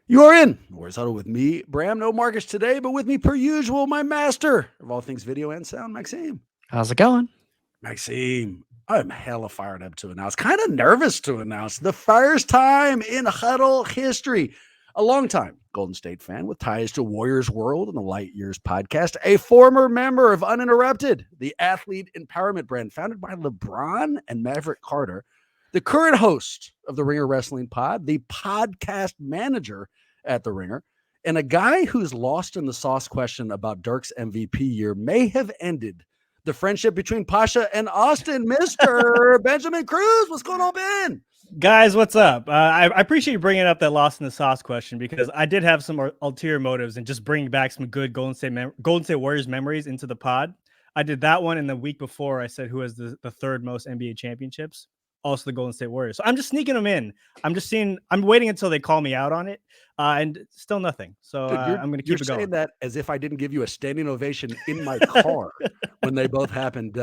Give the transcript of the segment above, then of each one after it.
You are in Where's Huddle with me, Bram. No Marcus today, but with me per usual, my master of all things video and sound, Maxime. How's it going? Maxime, I'm hella fired up to announce, kind of nervous to announce the first time in Huddle history. A long-time Golden State fan with ties to Warriors World and the Light Years podcast, a former member of Uninterrupted, the athlete empowerment brand founded by LeBron and Maverick Carter, the current host of the Ringer Wrestling Pod, the podcast manager at the Ringer, and a guy who's lost in the sauce question about Dirk's MVP year may have ended the friendship between Pasha and Austin, Mr. Benjamin Cruz. What's going on, Ben? Guys, what's up? I appreciate you bringing up that lost in the sauce question because I did have some ulterior motives and just bringing back some good Golden State Warriors memories into the pod. I did that one, and the week before I said who has the third most NBA championships, also the Golden State Warriors. So I'm just sneaking them in. I'm waiting until they call me out on it, and still nothing. So Dude, I'm going to keep it going. You're saying that as if I didn't give you a standing ovation in my car when they both happened.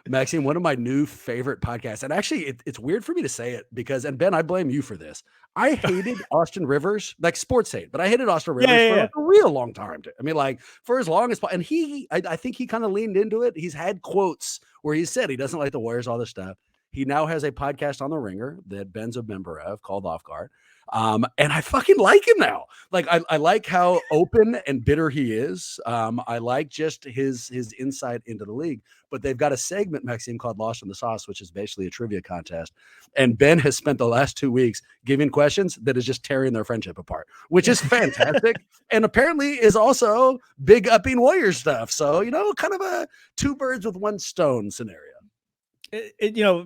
Maxine, one of my new favorite podcasts, and actually it's weird for me to say it because, and Ben, I blame you for this. I hated Austin Rivers, like sports hate, but I hated Austin Rivers for like a real long time. I mean, like for as long as, and I think he kind of leaned into it. He's had quotes where he said he doesn't like the Warriors, all this stuff. He now has a podcast on the Ringer that Ben's a member of called Off Guard. And I fucking like him now. Like I like how open and bitter he is. I like just his insight into the league. But they've got a segment, Maxime, called Lost in the Sauce, which is basically a trivia contest. And Ben has spent the last 2 weeks giving questions that is just tearing their friendship apart, which is fantastic. And apparently is also big upping Warriors stuff. So, kind of a two birds with one stone scenario.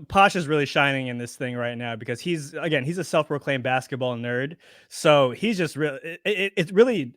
Posh is really shining in this thing right now because he's a self-proclaimed basketball nerd. So he's just really, it's really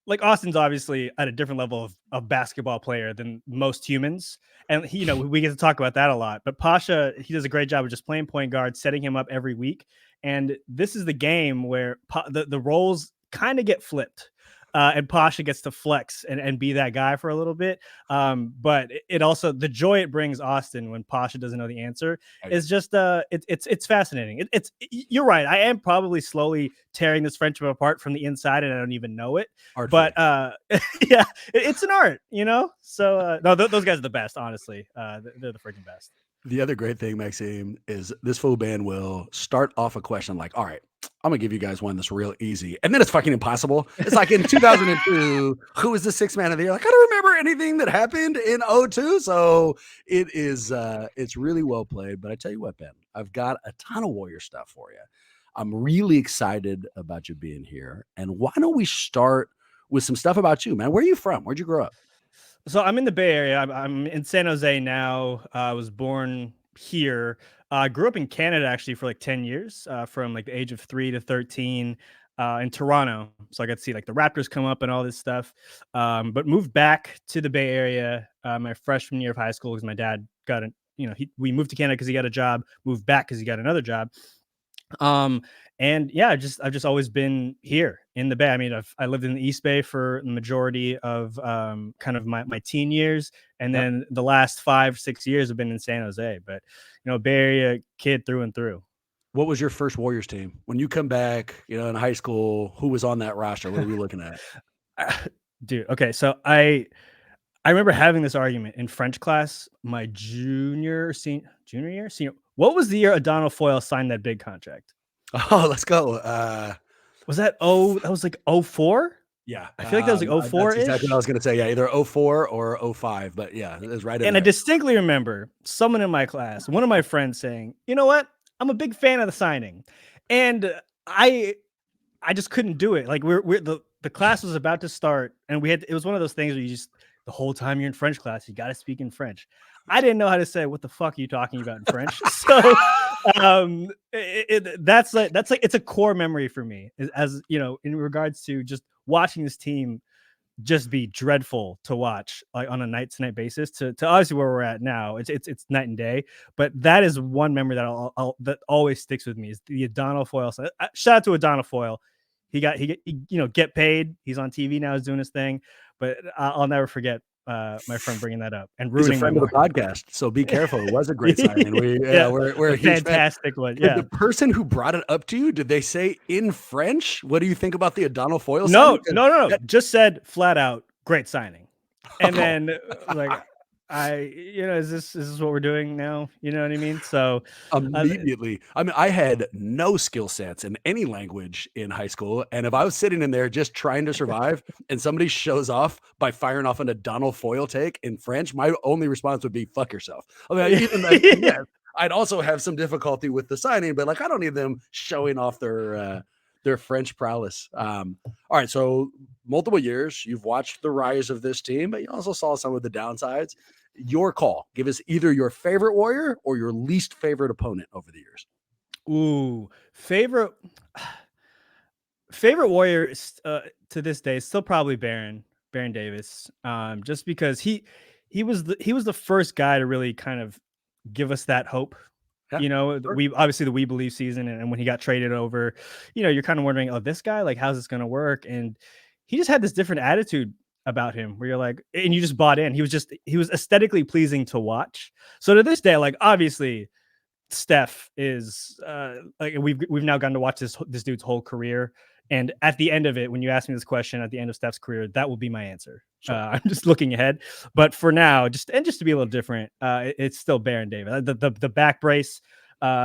like Austin's obviously at a different level of basketball player than most humans. And we get to talk about that a lot, but Pasha, he does a great job of just playing point guard, setting him up every week. And this is the game where the roles kind of get flipped. And Pasha gets to flex and be that guy for a little bit. But it also, the joy it brings Austin when Pasha doesn't know the answer is just, it's fascinating. You're right. I am probably slowly tearing this friendship apart from the inside and I don't even know it. But yeah, it's an art, So no, those guys are the best, honestly. They're the freaking best. The other great thing, Maxime, is this full band will start off a question like, all right, I'm going to give you guys one that's real easy. And then it's fucking impossible. It's like in 2002, who was the sixth man of the year? Like, I don't remember anything that happened in 02. So it's really well played. But I tell you what, Ben, I've got a ton of Warrior stuff for you. I'm really excited about you being here. And why don't we start with some stuff about you, man? Where are you from? Where'd you grow up? So I'm in the Bay Area. I'm in San Jose now. I was born here. I grew up in Canada actually for like 10 years, from like the age of 3 to 13 in Toronto. So I got to see like the Raptors come up and all this stuff. But moved back to the Bay Area my freshman year of high school because my dad got we moved to Canada because he got a job, moved back because he got another job. And yeah, I've just always been here in the Bay. I mean, I lived in the East Bay for the majority of kind of my teen years, and then the last 5-6 years have been in San Jose. But Bay Area kid through and through. What was your first Warriors team when you come back? In high school, who was on that roster? What are we looking at? Dude, okay, so I remember having this argument in French class my junior year. What was the year Adonal Foyle signed that big contract? Oh, let's go. Was that was like 04? Yeah. I feel like that was like 04-ish. That's exactly what I was going to say. Yeah, either 04 or 05. But yeah, it was right in And there. I distinctly remember someone in my class, one of my friends saying, you know what? I'm a big fan of the signing. And I just couldn't do it. Like the class was about to start and it was one of those things where you just, the whole time you're in French class, you got to speak in French. I didn't know how to say, what the fuck are you talking about in French? So that's like, it's a core memory for me as in regards to just watching this team just be dreadful to watch like on a night to night basis to obviously where we're at now. It's night and day, but that is one memory that that always sticks with me is the Adonal Foyle. Shout out to Adonal Foyle. He get paid. He's on TV now. He's doing his thing, but I'll never forget my friend bringing that up and He's a ruining my friend of the morning. podcast, so be careful. It was a great signing. Yeah, We're a a huge fan. fantastic one. Did the Yeah. person who brought it up to you, did they say in French, "What do you think about the O'Donnell Foyle signing?" No, 'Cause no, no, no. that Just said flat out, great signing. And oh. then like is this what we're doing now? You know what I mean? So Immediately. I mean, I had no skill sets in any language in high school, and if I was sitting in there just trying to survive and somebody shows off by firing off an O'Donnell Foyle take in French, my only response would be, "Fuck yourself." I mean, even then, and yes, I'd also have some difficulty with the signing, but, like, I don't need them showing off their French prowess. All right, so multiple years, you've watched the rise of this team, but you also saw some of the downsides. Your call. Give us either your favorite Warrior or your least favorite opponent over the years. ooh, favorite Warrior to this day is still probably Baron Davis. Just because he was the first guy to really kind of give us that hope. Yeah, sure. We obviously the We Believe season, and when he got traded over, you're kind of wondering, oh, this guy, like, how's this going to work? And he just had this different attitude about him where you're like, and you just bought in. He was aesthetically pleasing to watch. So to this day, like, obviously Steph is like, we've now gotten to watch this dude's whole career. And at the end of it, when you ask me this question at the end of Steph's career, that will be my answer. Sure. I'm just looking ahead, but for now, just to be a little different, it's still Baron Davis. The back brace,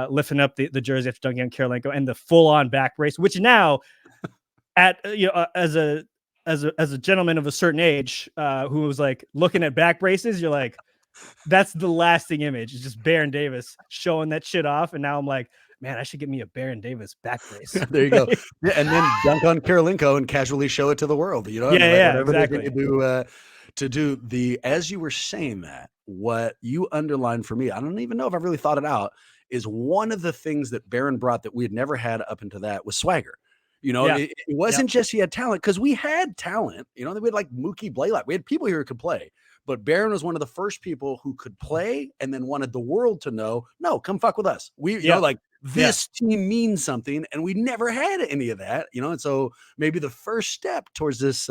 lifting up the jersey after dunking on Karolinko, and the full on back brace, which now, at as a gentleman of a certain age, who was like looking at back braces, you're like, that's the lasting image. It's just Baron Davis showing that shit off, and now I'm like, man, I should get me a Baron Davis back brace. There you go. Yeah, and then dunk on Karolinko and casually show it to the world. Yeah, whatever exactly. they do to do the. As you were saying that, what you underlined for me, I don't even know if I've really thought it out, is one of the things that Baron brought that we had never had up until that was swagger. Yeah. It wasn't just he had talent, because we had talent. We had like Mookie Blaylock. We had people here who could play. But Barron was one of the first people who could play and then wanted the world to know, no, come fuck with us. Like, this team means something, and we never had any of that, and so maybe the first step towards this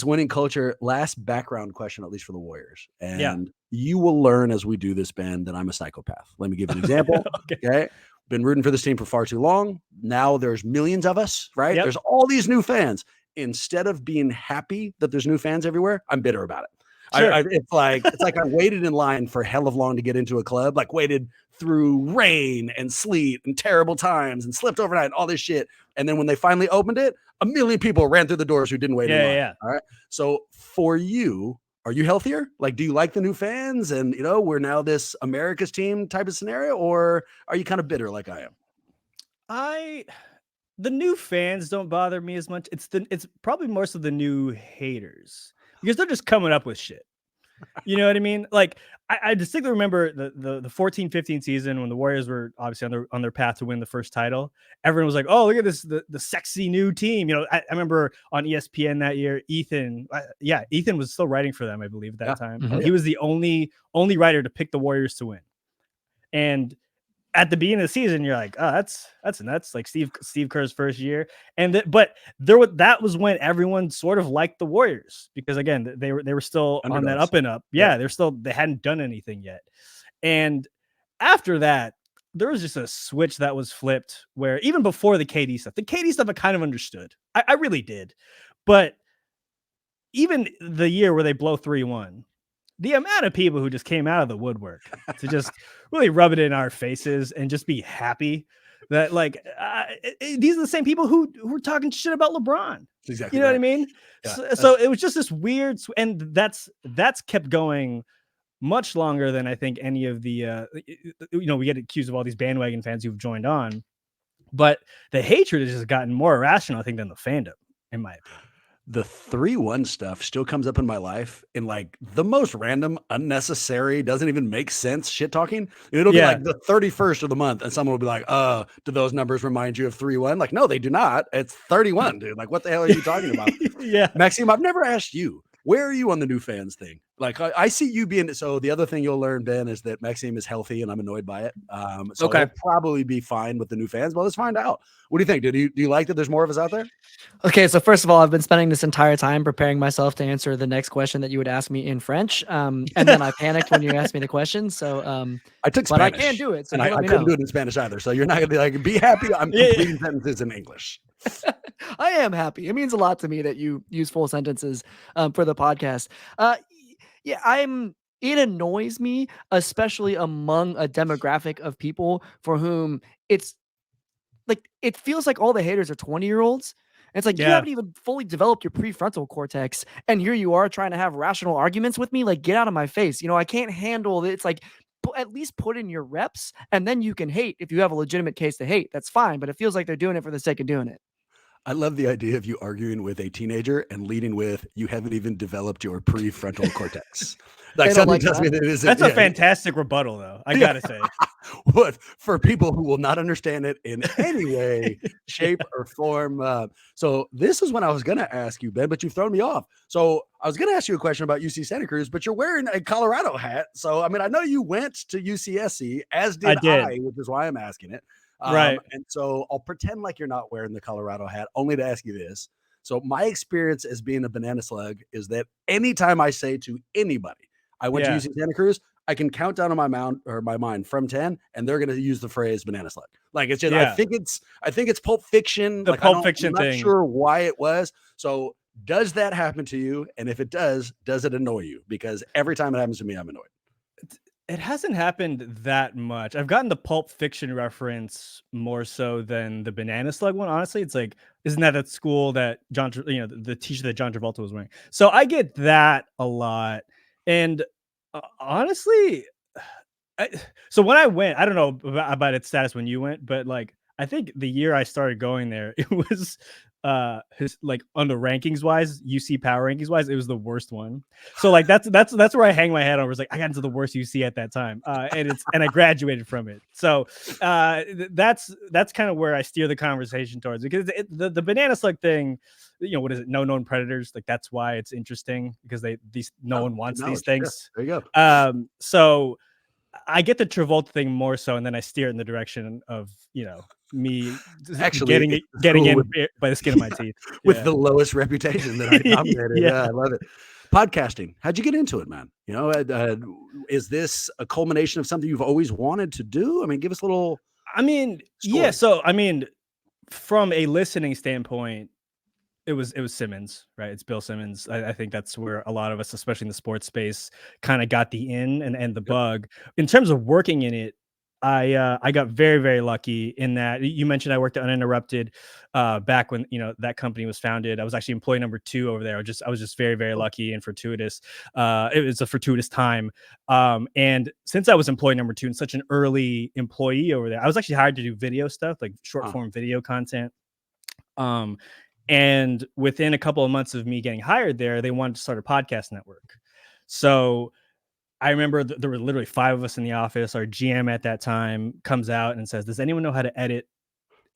winning culture. Last background question, at least for the Warriors, and you will learn as we do this, Ben, that I'm a psychopath. Let me give you an example. Okay. Been rooting for this team for far too long. Now there's millions of us, right? Yep. There's all these new fans. Instead of being happy that there's new fans everywhere, I'm bitter about it. Sure. It's like I waited in line for hell of long to get into a club, like waited through rain and sleet and terrible times and slept overnight and all this shit. And then when they finally opened it, a million people ran through the doors who didn't wait in line. Yeah. All right. So for you, are you healthier? Like, do you like the new fans and, we're now this America's team type of scenario, or are you kind of bitter like I am? The new fans don't bother me as much. It's probably more so the new haters, because they're just coming up with shit. You know what I mean? Like, I distinctly remember the 14-15 season when the Warriors were obviously on their path to win the first title. Everyone was like, "Oh, look at this, the sexy new team." I remember on ESPN that year, Ethan was still writing for them, I believe, at that time. Mm-hmm. And he was the only writer to pick the Warriors to win. And at the beginning of the season, you're like, oh, that's nuts. Like Steve Kerr's first year. But that was when everyone sort of liked the Warriors, because again, they were still underdogs, on that up and up. Yeah. They hadn't done anything yet. And after that, there was just a switch that was flipped, where even before the KD stuff I kind of understood. I really did. But even the year where they blow 3-1, the amount of people who just came out of the woodwork to just really rub it in our faces and just be happy that, like, these are the same people who were talking shit about LeBron. Exactly. What I mean? Yeah, so it was just this weird, and that's kept going much longer than I think any of the, we get accused of all these bandwagon fans who've joined on, but the hatred has just gotten more irrational, I think, than the fandom, in my opinion. The 3-1 stuff still comes up in my life in like the most random, unnecessary, doesn't even make sense shit talking. It'll be like the 31st of the month, and someone will be like, do those numbers remind you of 3-1? Like, no, they do not. It's 31, dude. Like, what the hell are you talking about? Yeah. Maxime, I've never asked you, where are you on the new fans thing? Like, I see you being so. The other thing you'll learn, Ben, is that Maxime is healthy, and I'm annoyed by it. So Okay. he'll probably be fine with the new fans. But let's find out. What do you think? Do you like that there's more of us out there? Okay, so first of all, I've been spending this entire time preparing myself to answer the next question that you would ask me in French, and then I panicked when you asked me the question. So, I took but I Spanish, can do it. So and you I let me couldn't know. do it in Spanish either. So you're not gonna be like, be happy. I'm Yeah. completing sentences in English. I am happy. It means a lot to me that you use full sentences for the podcast. Yeah, It annoys me, especially among a demographic of people for whom it's like it feels like all the haters are 20-year-olds. It's like you Yeah. haven't even fully developed your prefrontal cortex, and here you are trying to have rational arguments with me. Like, get out of my face. I can't handle it. It's like at least put in your reps, and then you can hate if you have a legitimate case to hate. That's fine, but it feels like they're doing it for the sake of doing it. I love the idea of you arguing with a teenager and leading with, "You haven't even developed your prefrontal cortex." Like, They don't something like tells me that. that isn't. That's a Yeah, fantastic rebuttal, though. I gotta say. what for people who will not understand it in any way, shape, or form. So this is when I was going to ask you, Ben, but you've thrown me off. So I was going to ask you a question about UC Santa Cruz, but you're wearing a Colorado hat. So I mean, I know you went to UCSC, as I did did. I, which is why I'm asking it. Right. And so I'll pretend like you're not wearing the Colorado hat, only to ask you this. So my experience as being a banana slug is that anytime I say to anybody, I went to Yeah. UC Santa Cruz, I can count down on my mind from 10, and they're gonna use the phrase banana slug. Like, it's just Yeah. I think it's Pulp Fiction. The Like, Pulp Fiction I'm not thing. sure why it was. So does that happen to you? And if it does it annoy you? Because every time it happens to me, I'm annoyed. It hasn't happened that much. I've gotten the Pulp Fiction reference more so than the Banana Slug one. Honestly, it's like, isn't that school that the teacher that John Travolta was wearing? So I get that a lot. And honestly, so when I went, I don't know about its status when you went, but like, I think the year I started going there, it was like on the rankings wise, UC power rankings wise, it was the worst one. So like that's where I hang my head over. It's like I got into the worst UC at that time, and I graduated from it. So that's kind of where I steer the conversation towards, because the banana slug thing, what is it? No known predators. Like, that's why it's interesting, because no one wants these things. Yeah, there you go. So I get the Travolta thing more so, and then I steer it in the direction of me Actually, getting in by the skin of my teeth with the lowest reputation that I nominated. Yeah. I love it. Podcasting. How'd you get into it, man? Is this a culmination of something you've always wanted to do? I mean, give us a little. I mean, yeah. So I mean, from a listening standpoint, it was Simmons, right? It's Bill Simmons. I think that's where a lot of us, especially in the sports space, kind of got the in and the bug. In terms of working in it, I got very, very lucky in that you mentioned I worked at Uninterrupted back when that company was founded. I was actually employee number 2 over there. I was just very, very lucky and fortuitous. It was a fortuitous time. And since I was employee number 2 and such an early employee over there, I was actually hired to do video stuff, like short form video content. And within a couple of months of me getting hired there, they wanted to start a podcast network. So I remember there were literally 5 of us in the office. Our GM at that time comes out and says, "Does anyone know how to edit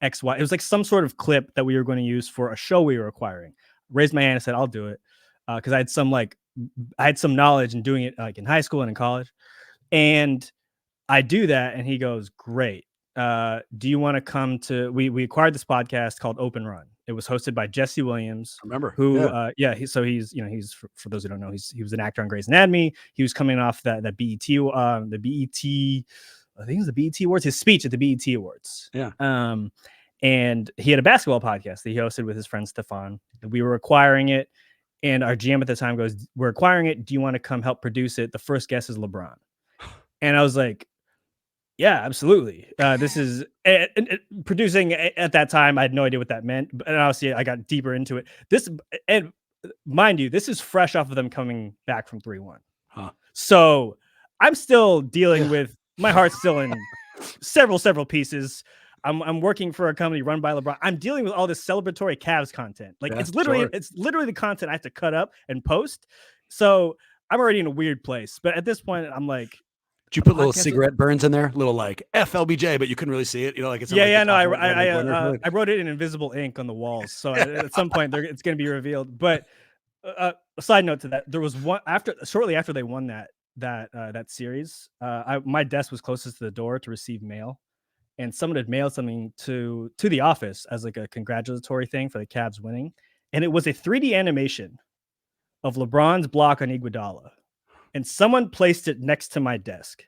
XY?" It was like some sort of clip that we were going to use for a show we were acquiring. Raised my hand and said, "I'll do it," because I had some knowledge in doing it like in high school and in college. And I do that, and he goes, "Great. Do you want to come to?" We acquired this podcast called Open Run. It was hosted by Jesse Williams, Remember who he's for those who don't know, he was an actor on Grey's Anatomy. He was coming off that BET, I think it was the BET Awards, his speech at the BET Awards. Yeah. And he had a basketball podcast that he hosted with his friend Stefan. We were acquiring it, and our GM at the time goes, "We're acquiring it. Do you want to come help produce it? The first guest is LeBron." And I was like, "Yeah, absolutely." This is producing at that time. I had no idea what that meant, but obviously I got deeper into it. And mind you, this is fresh off of them coming back from 3-1. So I'm still dealing with my heart's still in several pieces. I'm working for a company run by LeBron. I'm dealing with all this celebratory Cavs content. Like, it's literally the content I have to cut up and post. So I'm already in a weird place. But at this point, I'm like, did you put little cigarette burns in there? Little like FLBJ, but you couldn't really see it. Like it's I wrote it in invisible ink on the walls. So at some point it's going to be revealed. But A side note to that, there was one shortly after they won that series. My desk was closest to the door to receive mail, and someone had mailed something to the office as like a congratulatory thing for the Cavs winning, and it was a 3D animation of LeBron's block on Iguodala, and someone placed it next to my desk,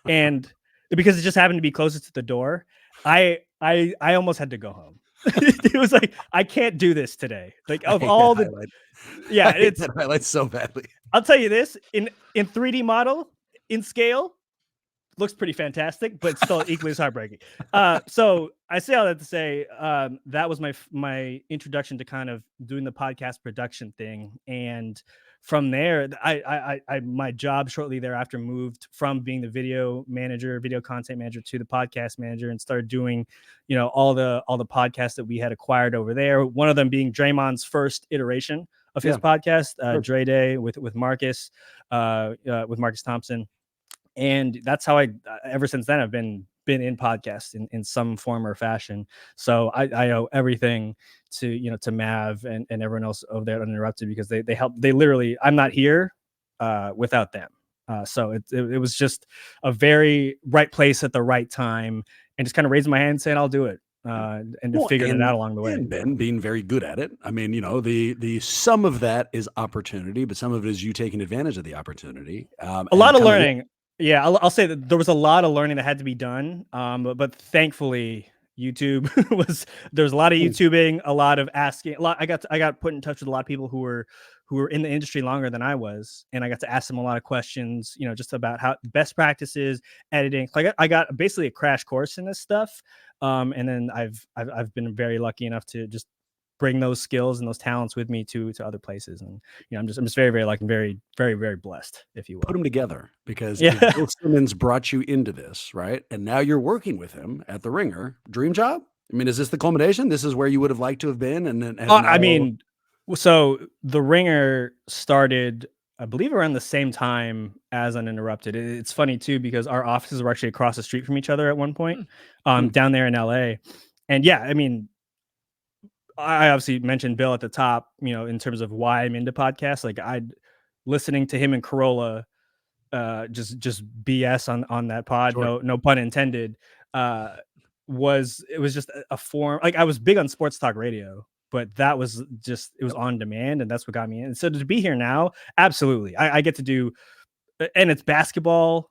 and because it just happened to be closest to the door, I almost had to go home. It was like, I can't do this today. Like I of hate all that the highlight. yeah, I hate it's that highlight so badly. I'll tell you this, in 3D model, in scale, looks pretty fantastic, but it's still equally as heartbreaking. So I say all that to say that was my introduction to kind of doing the podcast production thing, and from there, I my job shortly thereafter moved from being the video content manager, to the podcast manager, and started doing, all the podcasts that we had acquired over there. One of them being Draymond's first iteration of his podcast, Dre Day with Marcus Thompson. And that's how I ever since then I've been in podcasts in some form or fashion. So I owe everything to Mav and everyone else over there at Uninterrupted, because they help. They literally, I'm not here without them. So it was just a very right place at the right time, and just kind of raising my hand saying I'll do it, and figuring it out along the way. And Ben being very good at it. I mean, the some of that is opportunity, but some of it is you taking advantage of the opportunity. A lot of learning. Yeah, I'll say that there was a lot of learning that had to be done, but thankfully YouTube there's a lot of YouTubing, a lot of asking. I got put in touch with a lot of people who were in the industry longer than I was, and I got to ask them a lot of questions, just about how best practices, editing. Like I got basically a crash course in this stuff, and then I've been very lucky enough to just bring those skills and those talents with me to other places. And I'm just very, very lucky and very, very, very blessed, if you will. Put them together, because if Bill Simmons brought you into this, right? And now you're working with him at the Ringer. Dream job? I mean, is this the culmination? This is where you would have liked to have been? I mean, so the Ringer started, I believe, around the same time as Uninterrupted. It's funny too, because our offices were actually across the street from each other at one point, down there in LA. And yeah, I mean, I obviously mentioned Bill at the top, in terms of why I'm into podcasts. Like listening to him and Corolla, just BS on that pod. Sure. No pun intended. It was just a form. Like I was big on sports talk radio, but that was just, it was on demand, and that's what got me in. And so to be here now, absolutely, I get to do. And it's basketball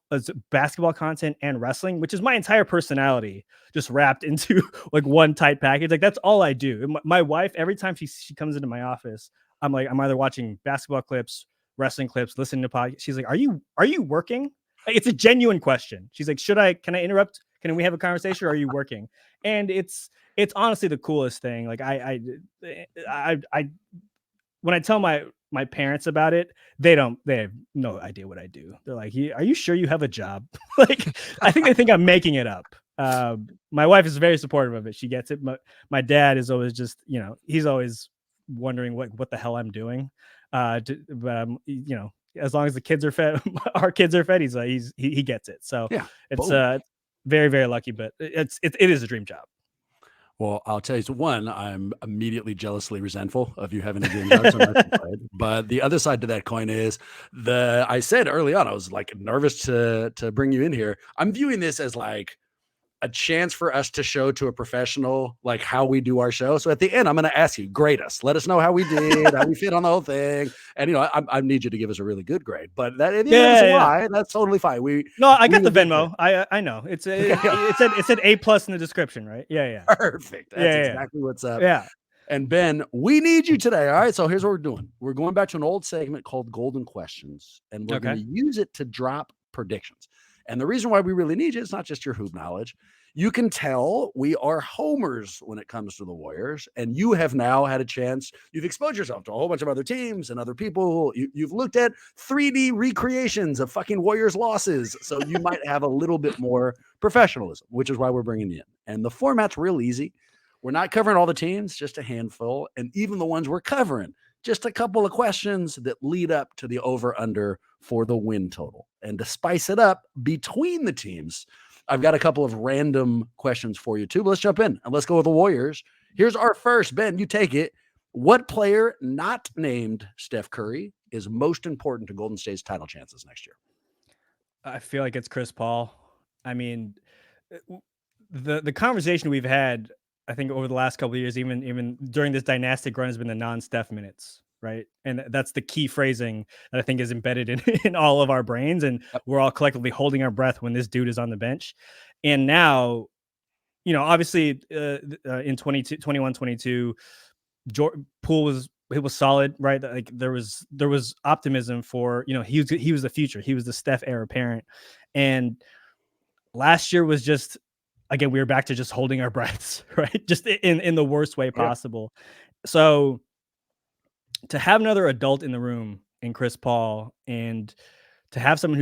content and wrestling, which is my entire personality just wrapped into like one tight package. Like that's all I do. My wife, every time she comes into my office, I'm either watching basketball clips, wrestling clips, listening to podcasts. She's like, are you working? Like, it's a genuine question. She's like, can I interrupt? Can we have a conversation, or are you working? And it's honestly the coolest thing. Like I when I tell my parents about it, they have no idea what I do. They're like, are you sure you have a job? Like, I think they think I'm making it up. My wife is very supportive of it. She gets it. My dad is always just, he's always wondering what the hell I'm doing. But as long as the kids are fed, our kids are fed, he gets it. So yeah, it's very, very lucky, but it is a dream job. Well, I'll tell you, so one, I'm immediately jealously resentful of you having a dream job. But the other side to that coin is I said early on, I was like nervous to bring you in here. I'm viewing this as like a chance for us to show to a professional like how we do our show. So at the end, I'm going to ask you, grade us. Let us know how we did, how we fit on the whole thing. And I need you to give us a really good grade. But that at the end is why. That's totally fine. I got the Venmo. I know it said A+ in the description, right? Yeah. Perfect. That's exactly what's up. Yeah. And Ben, we need you today. All right. So here's what we're doing. We're going back to an old segment called Golden Questions, and we're going to use it to drop predictions. And the reason why we really need you is not just your hoop knowledge. You can tell we are homers when it comes to the Warriors, and you have now had a chance. You've exposed yourself to a whole bunch of other teams and other people. You've looked at 3D recreations of fucking Warriors losses. So you might have a little bit more professionalism, which is why we're bringing you in. And the format's real easy. We're not covering all the teams, just a handful. And even the ones we're covering, just a couple of questions that lead up to the over-under for the win total. And to spice it up between the teams, I've got a couple of random questions for you too. But let's jump in and let's go with the Warriors. Here's our first. Ben, you take it. What player not named Steph Curry is most important to Golden State's title chances next year? I feel like it's Chris Paul. I mean, the conversation we've had, I think over the last couple of years, even during this dynastic run, has been the non-Steph minutes, right? And that's the key phrasing that I think is embedded in in all of our brains, and Yep. we're all collectively holding our breath when this dude is on the bench. And now, obviously, in 22, 21, 22, Poole was solid, right? Like there was optimism for he was the future. He was the Steph heir apparent, and last year was just, again, we were back to just holding our breaths, right? Just in the worst way Yeah. possible. So to have another adult in the room in Chris Paul, and to have someone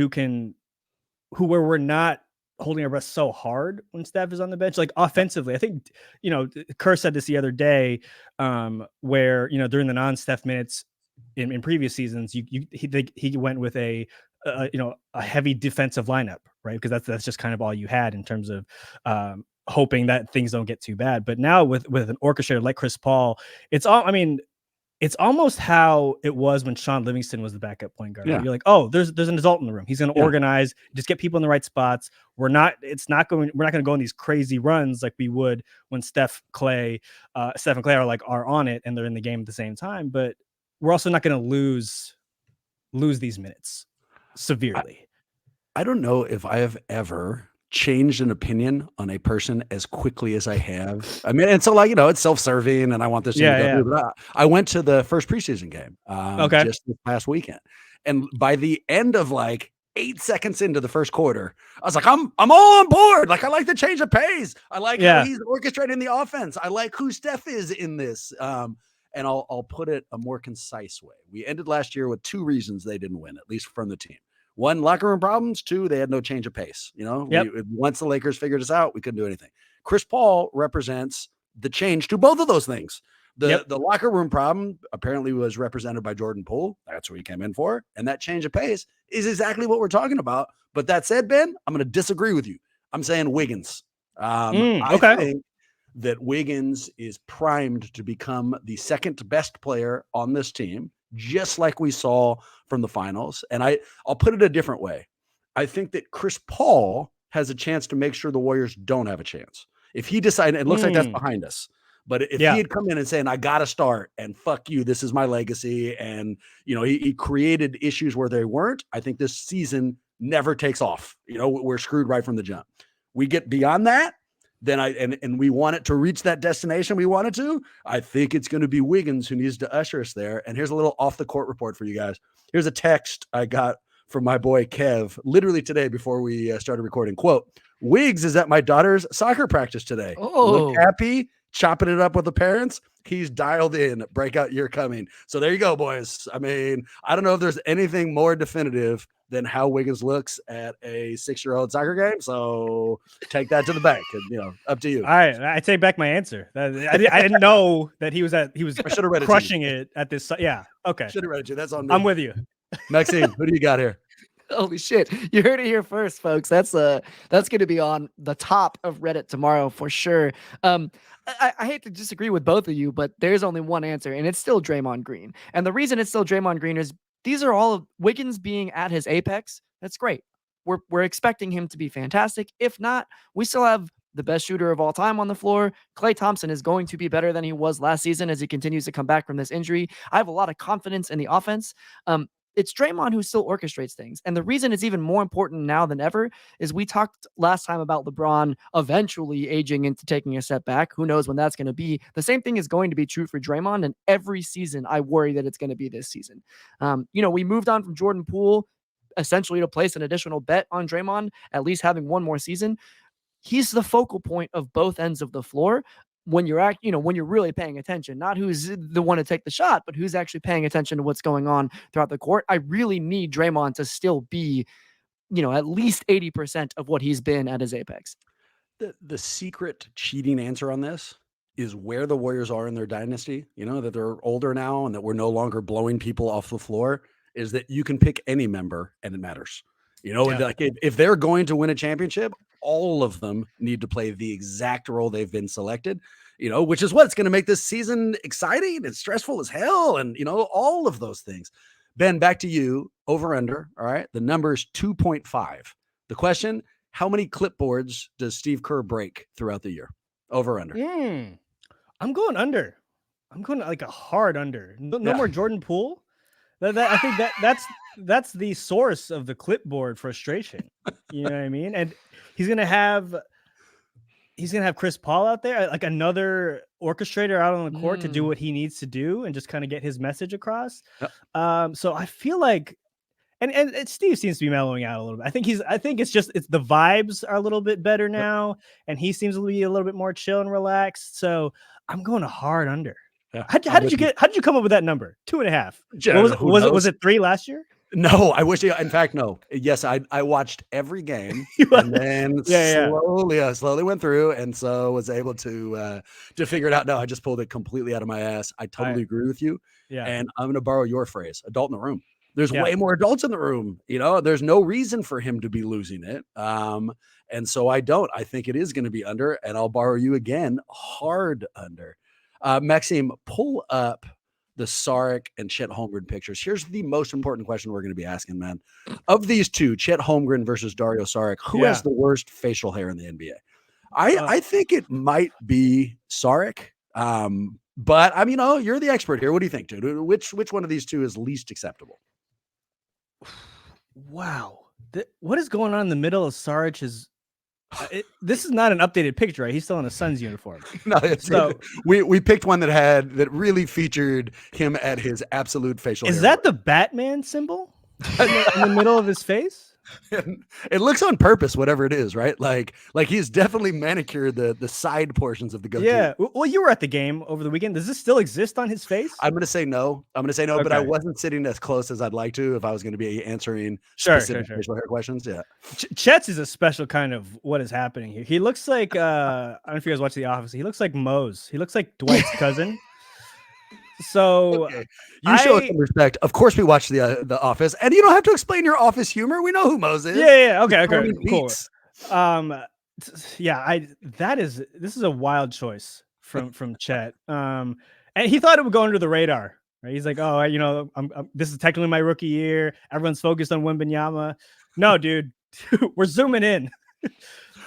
where we're not holding our breath so hard when Steph is on the bench, like offensively, I think, Kerr said this the other day, where, during the non-Steph minutes in previous seasons, he went with a heavy defensive lineup, right? Because that's just kind of all you had in terms of hoping that things don't get too bad. But now with an orchestrator like Chris Paul, it's almost how it was when Sean Livingston was the backup point guard. Yeah. Right? You're like, oh, there's an adult in the room. He's going to organize, just get people in the right spots. We're not going to go on these crazy runs like we would when Steph and Clay are on it and they're in the game at the same time. But we're also not going to lose these minutes severely. I don't know if I have ever changed an opinion on a person as quickly as I have. I mean, and so it's self-serving and I want this team to go through, but I went to the first preseason game just this past weekend. And by the end of 8 seconds into the first quarter, I was like, I'm all on board. Like, I like the change of pace. I like how he's orchestrating the offense. I like who Steph is in this. And I'll put it a more concise way. We ended last year with 2 reasons they didn't win, at least from the team. 1, locker room problems. 2, they had no change of pace. Once the Lakers figured us out, we couldn't do anything. Chris Paul represents the change to both of those things. The locker room problem apparently was represented by Jordan Poole. That's what he came in for. And that change of pace is exactly what we're talking about. But that said, Ben, I'm going to disagree with you. I'm saying Wiggins. I think that Wiggins is primed to become the second best player on this team, just like we saw from the finals. And I'll put it a different way. I think that Chris Paul has a chance to make sure the Warriors don't have a chance. If he decided, it looks like that's behind us. But if he had come in and saying, I got to start and fuck you, this is my legacy. And, he created issues where they weren't. I think this season never takes off. We're screwed right from the jump. We get beyond that. Then and we want it to reach that destination we wanted to. I think it's going to be Wiggins who needs to usher us there. And here's a little off the court report for you guys. Here's a text I got from my boy Kev literally today before we started recording. Quote, Wiggs is at my daughter's soccer practice today. Look happy, chopping it up with the parents. He's dialed in. Breakout year coming. So there you go, boys. I mean, I don't know if there's anything more definitive than how Wiggins looks at a 6-year-old soccer game. So take that to the bank, and up to you. All right, I take back my answer. I didn't know that he was crushing it at this. Yeah, okay. Should have read it to you. That's on me. I'm with you. Maxine, who do you got here? Holy shit. You heard it here first, folks. That's going to be on the top of Reddit tomorrow for sure. I hate to disagree with both of you, but there's only one answer, and it's still Draymond Green. And the reason it's still Draymond Green is these are all of Wiggins being at his apex. That's great. We're expecting him to be fantastic. If not, we still have the best shooter of all time on the floor. Klay Thompson is going to be better than he was last season as he continues to come back from this injury. I have a lot of confidence in the offense. It's Draymond who still orchestrates things. And the reason it's even more important now than ever is we talked last time about LeBron eventually aging into taking a step back. Who knows when that's going to be? The same thing is going to be true for Draymond. And every season, I worry that it's going to be this season. We moved on from Jordan Poole essentially to place an additional bet on Draymond, at least having one more season. He's the focal point of both ends of the floor. When you're when you're really paying attention, not who's the one to take the shot, but who's actually paying attention to what's going on throughout the court. I really need Draymond to still be, at least 80% of what he's been at his apex. The secret cheating answer on this is where the Warriors are in their dynasty, that they're older now and that we're no longer blowing people off the floor, is that you can pick any member and it matters. Like if they're going to win a championship, all of them need to play the exact role they've been selected. which is what's going to make this season exciting and stressful as hell. And, all of those things. Ben, back to you. Over under. All right. The number is 2.5. The question, how many clipboards does Steve Kerr break throughout the year? Over under. I'm going under. I'm going like a hard under. No Yeah. more Jordan Poole. I think that's the source of the clipboard frustration. You know what I mean? And he's gonna have Chris Paul out there, like another orchestrator out on the court to do what he needs to do and just kind of get his message across. Yep. So I feel like, and Steve seems to be mellowing out a little bit. I think it's the vibes are a little bit better now, and he seems to be a little bit more chill and relaxed. So I'm going a hard under. Yeah, how did you come up with that number? 2.5. Was it 3 last year? No, I wish. In fact, no. Yes, I watched every game and then slowly went through, and so was able to figure it out. No, I just pulled it completely out of my ass. I totally agree with you. Yeah, and I'm going to borrow your phrase: adult in the room. There's way more adults in the room. There's no reason for him to be losing it. And so I don't. I think it is going to be under, and I'll borrow you again, hard under. Maxime, pull up the Saric and Chet Holmgren pictures. Here's the most important question we're going to be asking, man. Of these two, Chet Holmgren versus Dario Saric, who has the worst facial hair in the NBA? I think it might be Saric. But you're the expert here. What do you think, dude? Which one of these two is least acceptable? Wow. What is going on in the middle of Saric's? This is not an updated picture, right? He's still in a Suns uniform. No, so we picked one that really featured him at his absolute facial hair. Is that the Batman symbol in the middle of his face? It looks on purpose, whatever it is, right? Like he's definitely manicured the side portions of the goatee. Yeah. Well, you were at the game over the weekend. Does this still exist on his face? I'm going to say no. Okay. But I wasn't sitting as close as I'd like to if I was going to be answering specific facial hair questions. Yeah. Chet's is a special kind of what is happening here. He looks like I don't know if you guys watch The Office. He looks like Mose. He looks like Dwight's cousin. So okay. You show us some respect. Of course, we watch the Office, and you don't have to explain your Office humor. We know who Mose is. Yeah. Okay. Cool. This is a wild choice from Chet. And he thought it would go under the radar. Right? He's like, oh, this is technically my rookie year. Everyone's focused on Wembanyama. No, dude, we're zooming in.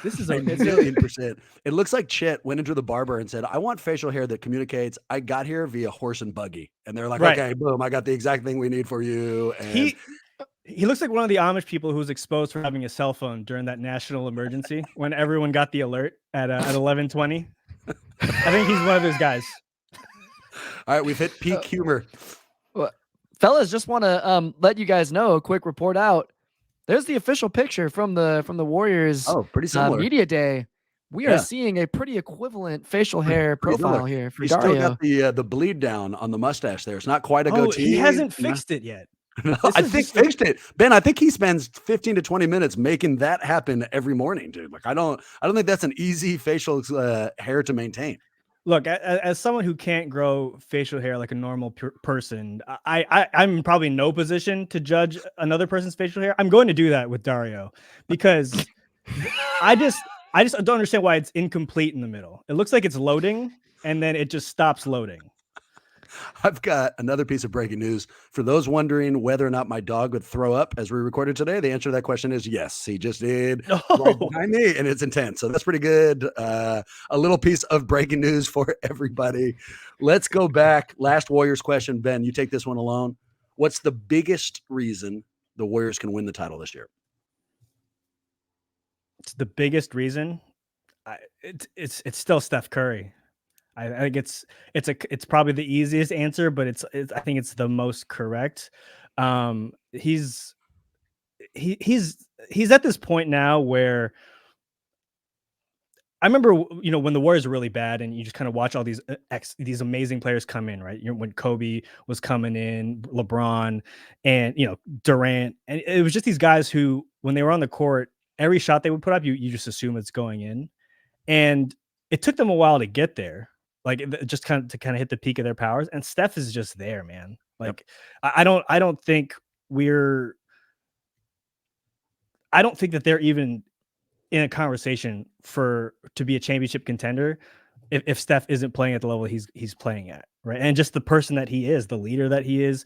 This is a million %. It looks like Chet went into the barber and said, I want facial hair that communicates I got here via horse and buggy. And they're like, okay, boom, I got the exact thing we need for you. And he looks like one of the Amish people who was exposed for having a cell phone during that national emergency when everyone got the alert at 11:20. I think he's one of those guys. All right, we've hit peak humor. Well, fellas, just want to let you guys know, a quick report out. There's the official picture from the Warriors. Oh, pretty similar. Media day. We are seeing a pretty equivalent facial hair profile here for Dario. Still got the bleed down on the mustache there. It's not quite a goatee. He hasn't fixed it yet. No, I think fixed it. Ben, I think he spends 15 to 20 minutes making that happen every morning, dude. Like I don't think that's an easy facial hair to maintain. Look, as someone who can't grow facial hair like a normal person, I'm probably in no position to judge another person's facial hair. I'm going to do that with Dario because I just don't understand why it's incomplete in the middle. It looks like it's loading and then it just stops loading. I've got another piece of breaking news. For those wondering whether or not my dog would throw up as we recorded today, the answer to that question is yes. He just did right behind me, and it's intense. So that's pretty good. A little piece of breaking news for everybody. Let's go back. Last Warriors question. Ben, you take this one alone. What's the biggest reason the Warriors can win the title this year? It's the biggest reason. It's still Steph Curry. I think it's probably the easiest answer, but I think it's the most correct. He's at this point now where I remember, when the Warriors were really bad and you just kind of watch all these amazing players come in, right? When Kobe was coming in, LeBron and, Durant, and it was just these guys who, when they were on the court, every shot they would put up, you just assume it's going in. And it took them a while to get there. Like just kind of hit the peak of their powers, and Steph is just there, man. Like I don't think that they're even in a conversation to be a championship contender if Steph isn't playing at the level he's playing at, right? And just the person that he is, the leader that he is.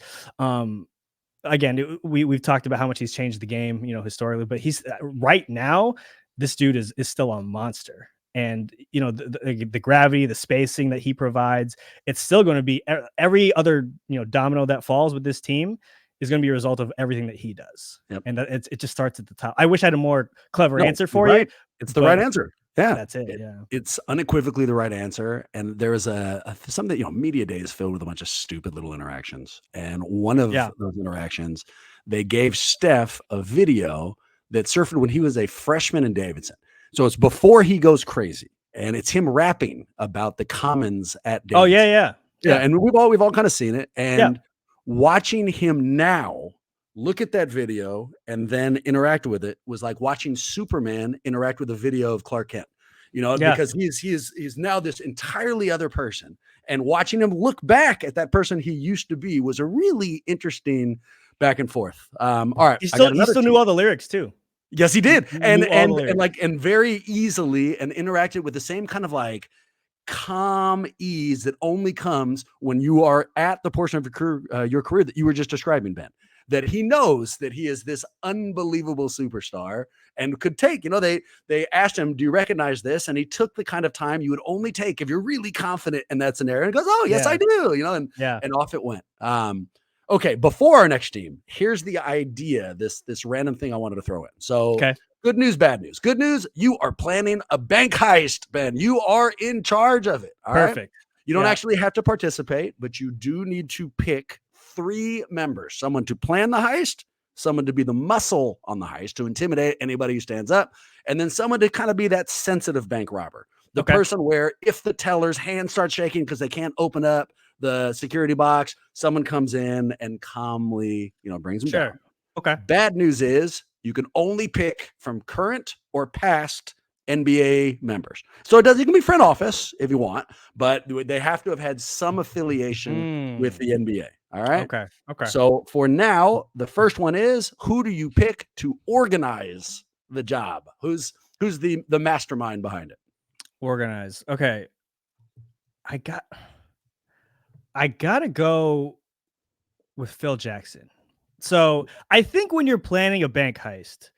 Again, we've talked about how much he's changed the game, historically, but he's right now, this dude is still a monster. And the gravity, the spacing that he provides, it's still going to be every other domino that falls with this team is going to be a result of everything that he does. Yep. And it just starts at the top. I wish I had a more clever answer for you. It's the right answer. Yeah, that's it. Yeah, it's unequivocally the right answer. And there was something that media day is filled with a bunch of stupid little interactions. And one of those interactions, they gave Steph a video that surfaced when he was a freshman in Davidson. So it's before he goes crazy, and it's him rapping about the commons at Davidson. Oh yeah. And we've all kind of seen it. And watching him now look at that video and then interact with it was like watching Superman interact with a video of Clark Kent, because he's now this entirely other person, and watching him look back at that person he used to be was a really interesting back and forth. All right. He still knew all the lyrics too. Yes, he did. And very easily and interacted with the same kind of like calm ease that only comes when you are at the portion of your career that you were just describing, Ben. That he knows that he is this unbelievable superstar and could take, they asked him, do you recognize this? And he took the kind of time you would only take if you're really confident in that scenario, and goes, oh, yes, I do, and off it went. Okay, before our next team, here's the idea, this random thing I wanted to throw in. So good news, bad news. Good news, you are planning a bank heist, Ben. You are in charge of it. All Perfect. Right? You don't actually have to participate, but you do need to pick 3 members, someone to plan the heist, someone to be the muscle on the heist to intimidate anybody who stands up, and then someone to kind of be that sensitive bank robber. The person where if the teller's hand starts shaking because they can't open up the security box, someone comes in and calmly, brings them down. Okay. Bad news is you can only pick from current or past NBA members. So you can be front office if you want, but they have to have had some affiliation with the NBA. All right. Okay. So for now, the first one is, who do you pick to organize the job? Who's the mastermind behind it? Organize. Okay. I gotta go with Phil Jackson. So I think when you're planning a bank heist,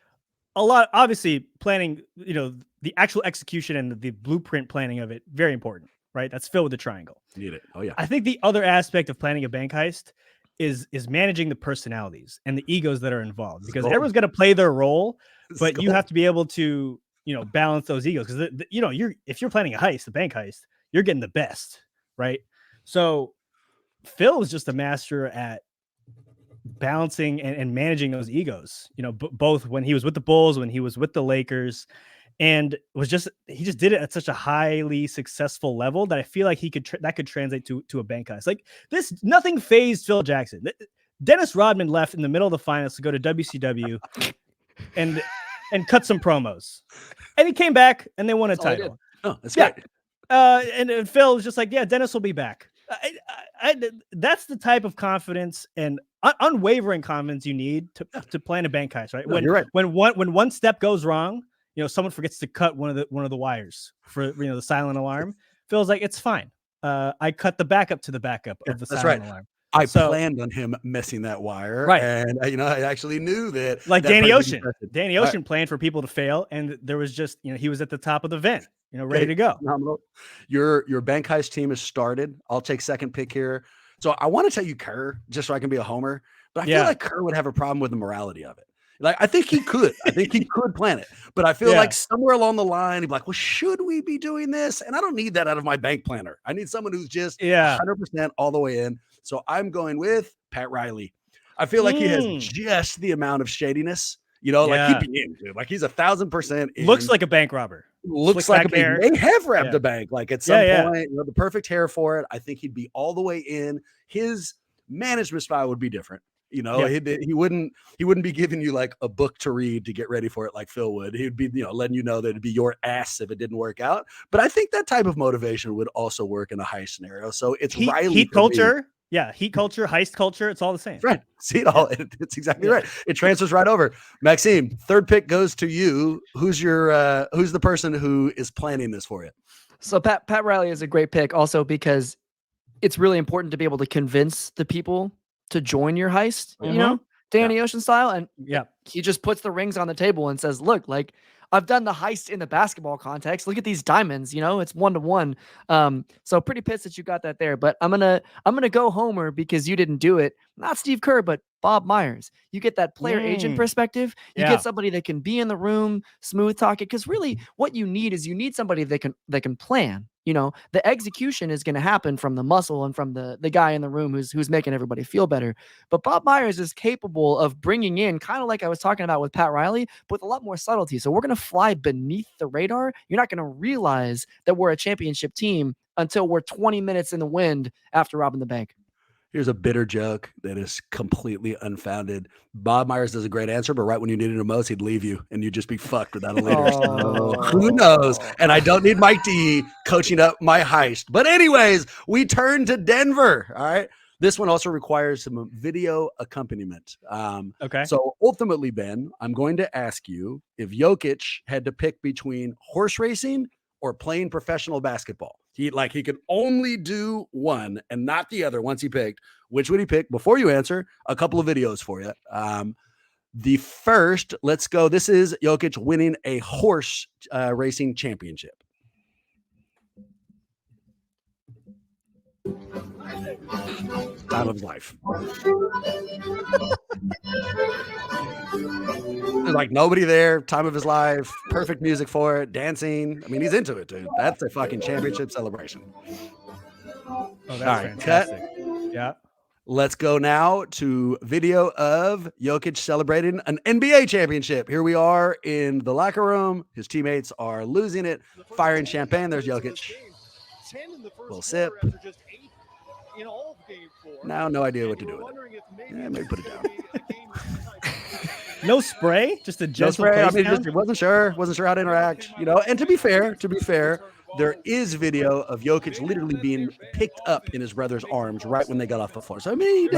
obviously planning, the actual execution and the blueprint planning of it, very important, right? That's filled with the triangle. Need it. Oh yeah. I think the other aspect of planning a bank heist is managing the personalities and the egos that are involved, because everyone's got to play their role, but you have to be able to, balance those egos, because if you're planning a bank heist, you're getting the best, right? So Phil was just a master at balancing and managing those egos, both when he was with the Bulls, when he was with the Lakers, and he just did it at such a highly successful level that I feel like that could translate to a bank heist. Like this, nothing phased Phil Jackson. Dennis Rodman left in the middle of the finals to go to WCW and cut some promos, and he came back and they won a title. Oh, that's great. And Phil was just like, yeah, Dennis will be back. That's the type of confidence and unwavering confidence you need to plan a bank heist, right? You're right. When one step goes wrong, someone forgets to cut one of the wires for the silent alarm. Phil's like, it's fine. I cut the backup to the backup of the silent alarm. I planned on him messing that wire, right? And I actually knew that. Like Danny Ocean. Danny Ocean planned for people to fail, and there was just he was at the top of the vent, ready to go. Phenomenal. Your bank heist team is started. I'll take second pick here. So I want to tell you Kerr, just so I can be a homer, but I feel like Kerr would have a problem with the morality of it. Like, I think he could. I think he could plan it. But I feel like somewhere along the line, he'd be like, well, should we be doing this? And I don't need that out of my bank planner. I need someone who's just 100% all the way in. So I'm going with Pat Riley. I feel like he has just the amount of shadiness, like keeping in, dude. Like he's 1,000% in. Looks like a bank robber. Looks like a bank. They have robbed a bank. Like at some point, the perfect hair for it. I think he'd be all the way in. His management style would be different. He wouldn't be giving you like a book to read to get ready for it like Phil would. He'd be, letting you know that it'd be your ass if it didn't work out. But I think that type of motivation would also work in a heist scenario. So it's Riley. Heat culture. Yeah. Heat culture, heist culture. It's all the same. Right. See it all. It's exactly right. It transfers right over. Maxime, third pick goes to you. Who's the person who is planning this for you? So Pat Riley is a great pick also because it's really important to be able to convince the people to join your heist, you know, Danny Ocean style. And Yeah. he just puts the rings on the table and says, look, like I've done the heist in the basketball context. Look at these diamonds, you know, it's 1-to-1. So pretty pissed that you got that there. But I'm gonna go Homer because you didn't do it. Not Steve Kerr, but Bob Myers. You get that player agent perspective. You Yeah. get somebody that can be in the room, smooth talk it. Because really, what you need is you need somebody that can plan. You know, the execution is going to happen from the muscle and from the guy in the room who's making everybody feel better. But Bob Myers is capable of bringing in, kind of like I was talking about with Pat Riley, but with a lot more subtlety. So we're going to fly beneath the radar. You're not going to realize that we're a championship team until we're 20 minutes in the wind after robbing the bank. Here's a bitter joke that is completely unfounded. Bob Myers does a great answer, but right when you needed him most, he'd leave you and you'd just be fucked without a leader. So who knows? And I don't need Mike D coaching up my heist. But anyways, we turn to Denver. All right. This one also requires some video accompaniment. Okay. So ultimately, Ben, I'm going to ask you if Jokic had to pick between horse racing or playing professional basketball. He could only do one and not the other once he picked. Which would he pick? Before you answer, a couple of videos for you. The first, let's go. This is Jokic winning a horse racing championship. Time of his life. There's like nobody there. Time of his life. Perfect music for it. Dancing. I mean, he's into it, dude. That's a fucking championship celebration. Oh, that's All right, fantastic. Yeah. Let's go now to video of Jokic celebrating an NBA championship. Here we are in the locker room. His teammates are losing it, firing champagne. There's Jokic. Little sip. Now, no idea what to do with it. Yeah, maybe put it down. No spray, just a gentle No spray. I place mean, down? just wasn't sure how to interact. You know, and to be fair, there is video of Jokic literally being picked up in his brother's arms right when they got off the floor. So I mean,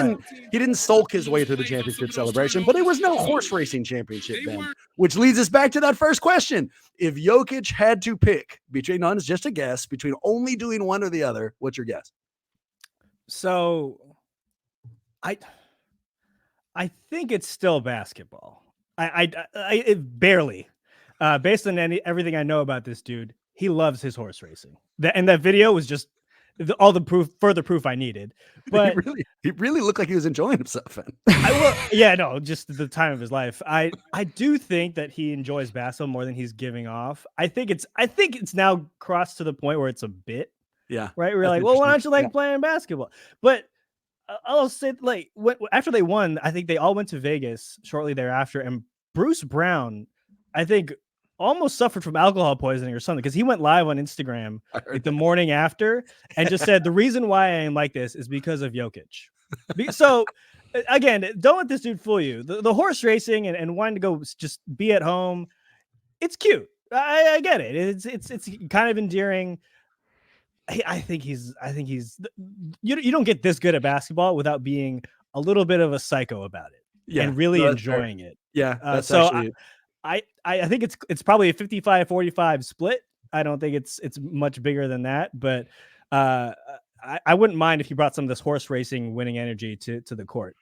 he didn't sulk his way through the championship celebration, but it was no horse racing championship then. Which leads us back to that first question: if Jokic had to pick between, none is just a guess, between only doing one or the other, what's your guess? So, I think it's still basketball. It barely, based on everything I know about this dude, he loves his horse racing. That video was just all the further proof I needed. But he really looked like he was enjoying himself. Just the time of his life. I do think that he enjoys basketball more than he's giving off. I think it's now crossed to the point where it's a bit. Yeah. Right. We're like, well, why don't you playing basketball? But I'll say, like, after they won, I think they all went to Vegas shortly thereafter. And Bruce Brown, I think, almost suffered from alcohol poisoning or something, because he went live on Instagram like the morning after and just said, the reason why I am like this is because of Jokic. So, again, don't let this dude fool you. The horse racing and wanting to go just be at home, it's cute. I get it. It's kind of endearing. I think he's you don't get this good at basketball without being a little bit of a psycho about it and really enjoying it. Yeah. I think it's probably a 55-45 split. I don't think it's much bigger than that, but I wouldn't mind if you brought some of this horse racing winning energy to the court.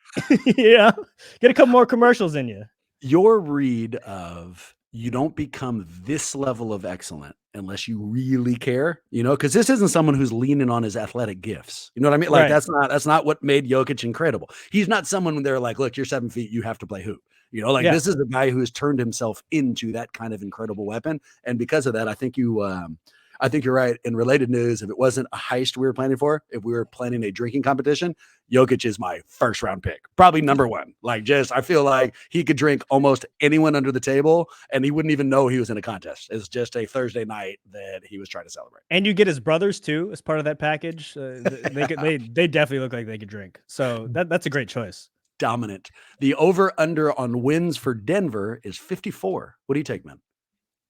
Yeah. Get a couple more commercials in you. Your read of you don't become this level of excellent unless you really care, you know, because this isn't someone who's leaning on his athletic gifts. You know what I mean? Like that's not what made Jokic incredible. He's not someone when they're like, look, you're 7 feet, you have to play hoop. You know, this is a guy who has turned himself into that kind of incredible weapon. And because of that, I think you're right. In related news, if it wasn't a heist we were planning for, if we were planning a drinking competition, Jokic is my first round pick, probably number one. I feel like he could drink almost anyone under the table and he wouldn't even know he was in a contest. It's just a Thursday night that he was trying to celebrate. And you get his brothers too, as part of that package. They definitely look like they could drink. So that's a great choice. Dominant. The over under on wins for Denver is 54. What do you take, man?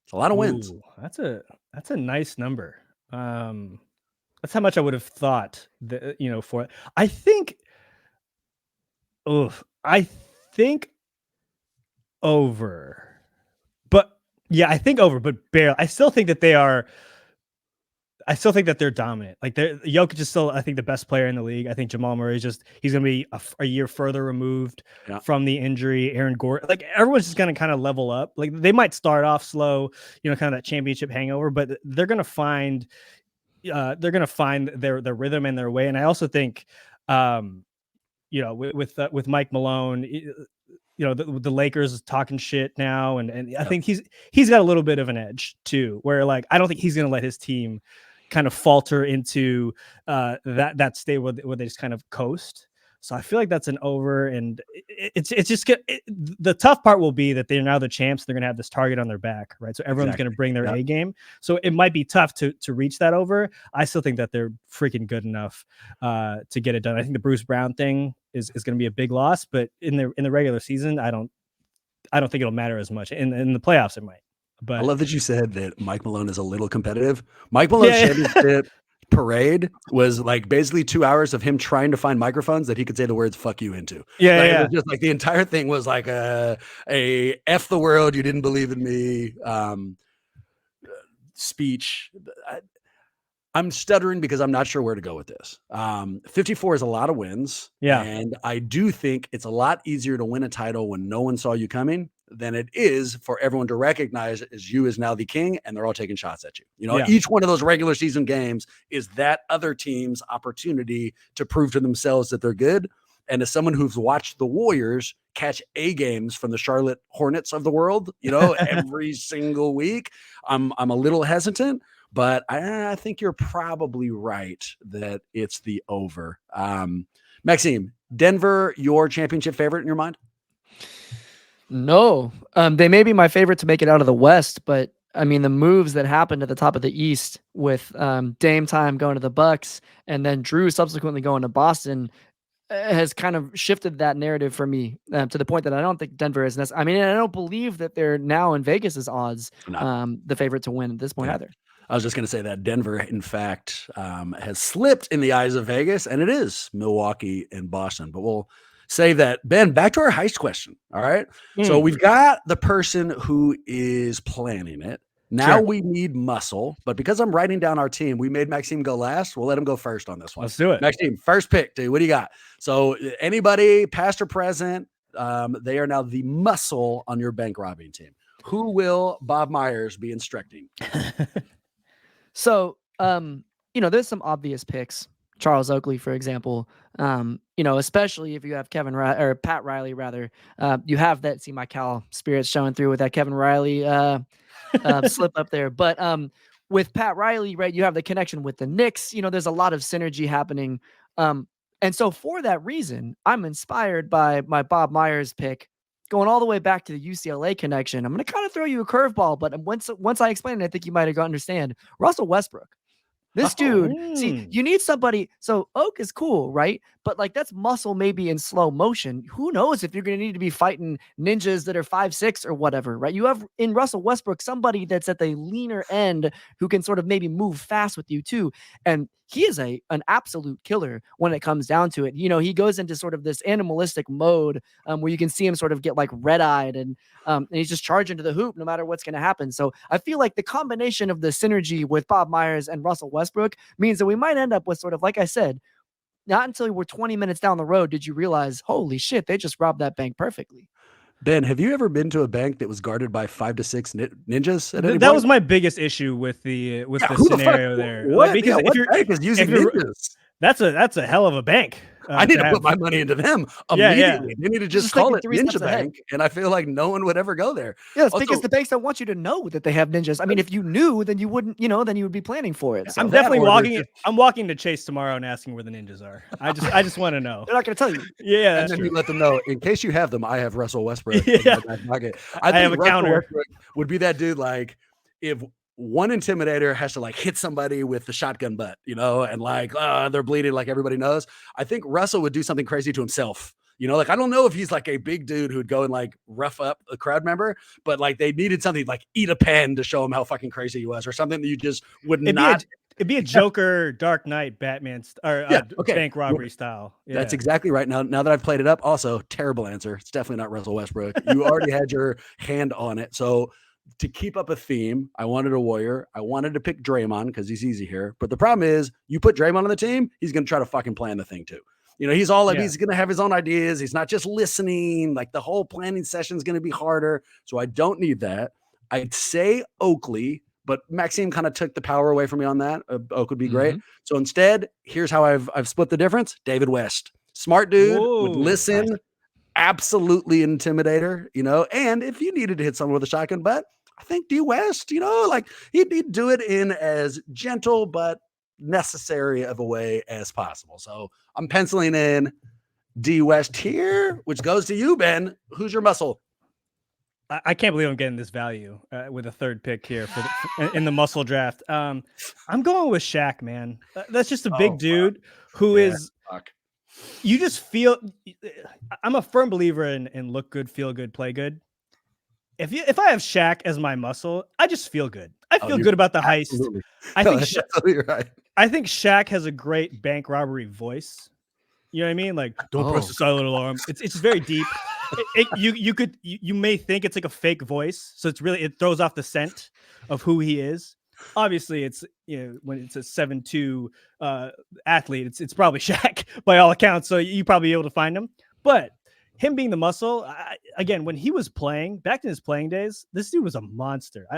It's a lot of wins. That's a nice number. That's how much I would have thought that, for it. I think over. But yeah, I think over, but barely. I still think that they are. I still think that they're dominant. Like Jokic is still, I think, the best player in the league. I think Jamal Murray is he's going to be a year further removed from the injury. Aaron Gordon, like everyone's just going to kind of level up. Like they might start off slow, kind of that championship hangover, but they're going to find their rhythm and their way. And I also think, with Mike Malone, the Lakers talking shit now, and I think he's got a little bit of an edge too, where like I don't think he's going to let his team kind of falter into that state where they just kind of coast. So I feel like that's an over, and it's just the tough part will be that they're now the champs. They're going to have this target on their back, right? So everyone's going to bring their A game. So it might be tough to reach that over. I still think that they're freaking good enough to get it done. I think the Bruce Brown thing is going to be a big loss, but in the regular season, I don't think it'll matter as much. In the playoffs, it might. But I love that you said that Mike Malone is a little competitive. Mike Malone's championship parade was like basically 2 hours of him trying to find microphones that he could say the words "fuck you" into. It was just like the entire thing was like a "F the world, you didn't believe in me" speech. I'm stuttering because I'm not sure where to go with this. 54 is a lot of wins. Yeah. And I do think it's a lot easier to win a title when no one saw you coming than it is for everyone to recognize as you is now the king and they're all taking shots at you. Each one of those regular season games is that other team's opportunity to prove to themselves that they're good. And as someone who's watched the Warriors catch A games from the Charlotte Hornets of the world, every single week, I'm a little hesitant. But I think you're probably right that it's the over. Maxime, Denver, your championship favorite in your mind? No. They may be my favorite to make it out of the West, but I mean, the moves that happened at the top of the East with Dame Time going to the Bucks and then Drew subsequently going to Boston has kind of shifted that narrative for me to the point that I don't think Denver is necessary. I mean, I don't believe that they're now in Vegas's odds, the favorite to win at this point either. I was just going to say that Denver, in fact, has slipped in the eyes of Vegas, and it is Milwaukee and Boston. But we'll save that. Ben, back to our heist question. All right. So we've got the person who is planning it. Now we need muscle. But because I'm writing down our team, we made Maxime go last. We'll let him go first on this one. Let's do it. Maxime, first pick, dude. What do you got? So anybody, past or present, they are now the muscle on your bank robbing team. Who will Bob Myers be instructing? So, there's some obvious picks. Charles Oakley, for example, especially if you have Pat Riley, rather, you have that See My Cal spirits showing through with that Kevin Riley slip up there. But with Pat Riley, right, you have the connection with the Knicks. There's a lot of synergy happening. And so for that reason, I'm inspired by my Bob Myers pick. Going all the way back to the UCLA connection, I'm going to kind of throw you a curveball, but once I explain it, I think you might have understand. Russell Westbrook. This dude, see, you need somebody. So Oak is cool, right? But like that's muscle maybe in slow motion. Who knows if you're going to need to be fighting ninjas that are 5'6" or whatever, right? You have in Russell Westbrook somebody that's at the leaner end who can sort of maybe move fast with you too. And he is an absolute killer when it comes down to it. He goes into sort of this animalistic mode where you can see him sort of get like red-eyed and he's just charging to the hoop no matter what's going to happen. So I feel like the combination of the synergy with Bob Myers and Russell Westbrook means that we might end up with sort of, like I said, not until we're 20 minutes down the road did you realize, holy shit, they just robbed that bank perfectly. Ben, have you ever been to a bank that was guarded by 5 to 6 ninjas at any point? That was my biggest issue with the scenario there. What? Because what bank is using ninjas? That's a hell of a bank. I need to put my money into them immediately. They need to just call it Ninja Bank, and I feel like no one would ever go there. Yeah, it's because the banks don't want you to know that they have ninjas. I mean, if you knew, then you wouldn't, then you would be planning for it. So I'm definitely walking. I'm walking to Chase tomorrow and asking where the ninjas are. I just want to know. They're not going to tell you. Yeah, and then you let them know in case you have them. I have Russell Westbrook. Yeah. I have a Russell counter. Westbrook would be that dude. Like if one intimidator has to like hit somebody with the shotgun butt, and like they're bleeding like everybody knows. I think Russell would do something crazy to himself. Like I don't know if he's like a big dude who'd go and like rough up a crowd member, but like they needed something like eat a pen to show him how fucking crazy he was, or something that you just would not. It'd be a Joker, Dark Knight, Batman, bank robbery style. Yeah. That's exactly right. Now that I've played it up, also terrible answer. It's definitely not Russell Westbrook. You already had your hand on it, so. to keep up a theme, I wanted a warrior. I wanted to pick Draymond because he's easy here. But the problem is, you put Draymond on the team, he's going to try to fucking plan the thing too. He's all like, he's going to have his own ideas. He's not just listening. Like the whole planning session is going to be harder. So I don't need that. I'd say Oakley, but Maxime kind of took the power away from me on that. Oak would be great. So instead, here's how I've split the difference. David West, smart dude, would listen. Nice. Absolutely intimidator, and if you needed to hit someone with a shotgun, but I think D West, like he'd do it in as gentle but necessary of a way as possible. So I'm penciling in D West here, which goes to you, Ben. Who's your muscle? I can't believe I'm getting this value with a third pick here in the muscle draft. I'm going with Shaq, man. That's just a big dude who is. Fuck. You just feel. I'm a firm believer in look good, feel good, play good. If I have Shaq as my muscle, I just feel good. I feel good about the heist. I think right. I think Shaq has a great bank robbery voice. You know what I mean? Like, don't press the silent alarm. It's very deep. You may think it's like a fake voice, so it throws off the scent of who he is. Obviously, it's when it's a 7'2" athlete, it's probably Shaq by all accounts. So you probably be able to find him. But him being the muscle, again, when he was playing back in his playing days, this dude was a monster.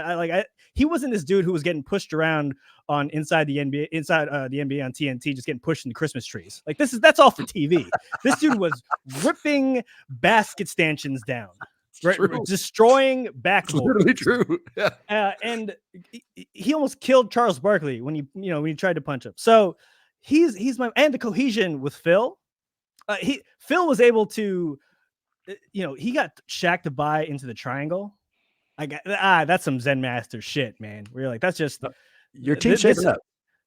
He wasn't this dude who was getting pushed around inside the NBA on TNT, just getting pushed into Christmas trees. Like that's all for TV. This dude was ripping basket stanchions down. Right, destroying backboards. Literally true. Yeah. And he almost killed Charles Barkley when he tried to punch him. So he's and the cohesion with Phil. Phil was able to, he got Shaq to buy into the triangle. That's some Zen master shit, man. We're like, that's just your team shaping up.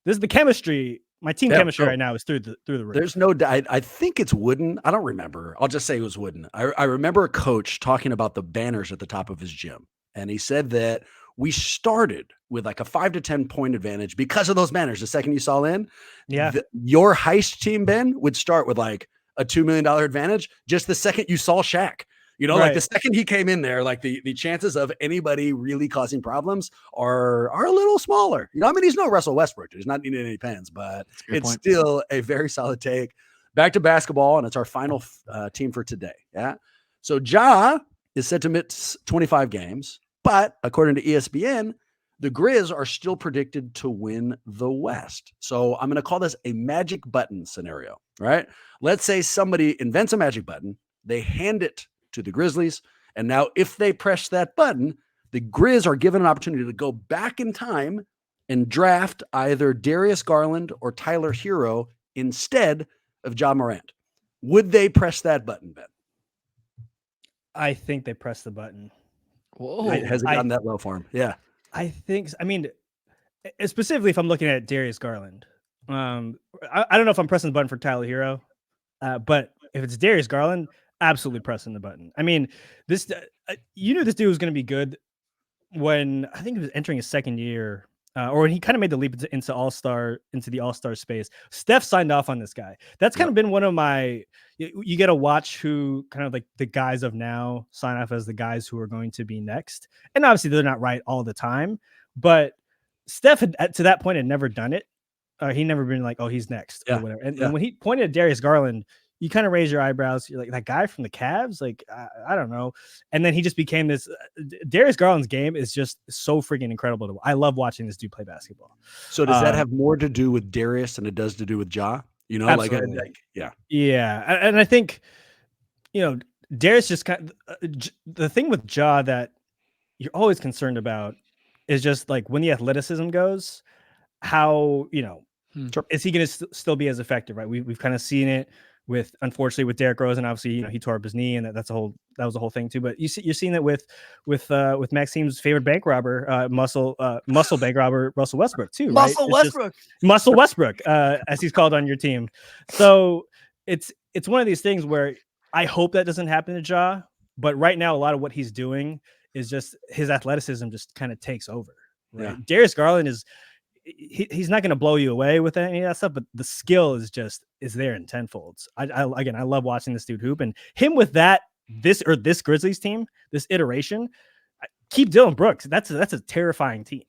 This is the chemistry. My team chemistry right now is through the roof. There's no doubt. I think it's wooden. I don't remember. I'll just say it was wooden. I remember a coach talking about the banners at the top of his gym. And he said that we started with like a 5 to 10 point advantage because of those banners. The second you saw in, your heist team, Ben, would start with like a $2 million advantage just the second you saw Shaq. Like the second he came in there, like the chances of anybody really causing problems are a little smaller. He's no Russell Westbrook. He's not needing any pens, but it's still a very solid take. Back to basketball, and it's our final team for today. Yeah. So Ja is set to miss 25 games, but according to ESPN, the Grizz are still predicted to win the West. So I'm going to call this a magic button scenario, right? Let's say somebody invents a magic button. They hand it to the Grizzlies. And now if they press that button, the Grizz are given an opportunity to go back in time and draft either Darius Garland or Tyler Hero instead of Ja Morant. Would they press that button, Ben? I think they press the button. Whoa. Has it gotten that low for him? Yeah. I think, specifically if I'm looking at Darius Garland, I don't know if I'm pressing the button for Tyler Hero, but if it's Darius Garland, absolutely pressing the button. This you knew this dude was going to be good when I think he was entering his second year, or when he kind of made the leap into the All-Star space. Steph signed off on this guy. That's kind of been one of my. You get to watch who kind of like the guys of now sign off as the guys who are going to be next, and obviously they're not right all the time. But Steph had, to that point, had never done it. He never been like, oh, he's next or whatever. And when he pointed at Darius Garland, you kind of raise your eyebrows. You're like, that guy from the Cavs? Like, I don't know. And then he just became this. Darius Garland's game is just so freaking incredible. I love watching this dude play basketball. So does that have more to do with Darius than it does to do with Ja? Absolutely. Yeah. And I think, Darius just kind of, the thing with Ja that you're always concerned about is just like when the athleticism goes, how, is he going to still be as effective, right? We've kind of seen it unfortunately with Derrick Rose, and obviously he tore up his knee, and that was a whole thing too. But you're seeing that with Maxime's favorite bank robber, muscle bank robber Russell Westbrook too, right? Muscle Westbrook, as he's called on your team. So it's one of these things where I hope that doesn't happen to Ja, but right now a lot of what he's doing is just his athleticism just kind of takes over. Right? Yeah. Darius Garland he's not going to blow you away with any of that stuff, but the skill is there in tenfolds. I love watching this dude hoop, and him with this Grizzlies team, this iteration, keep Dylan Brooks. That's a terrifying team.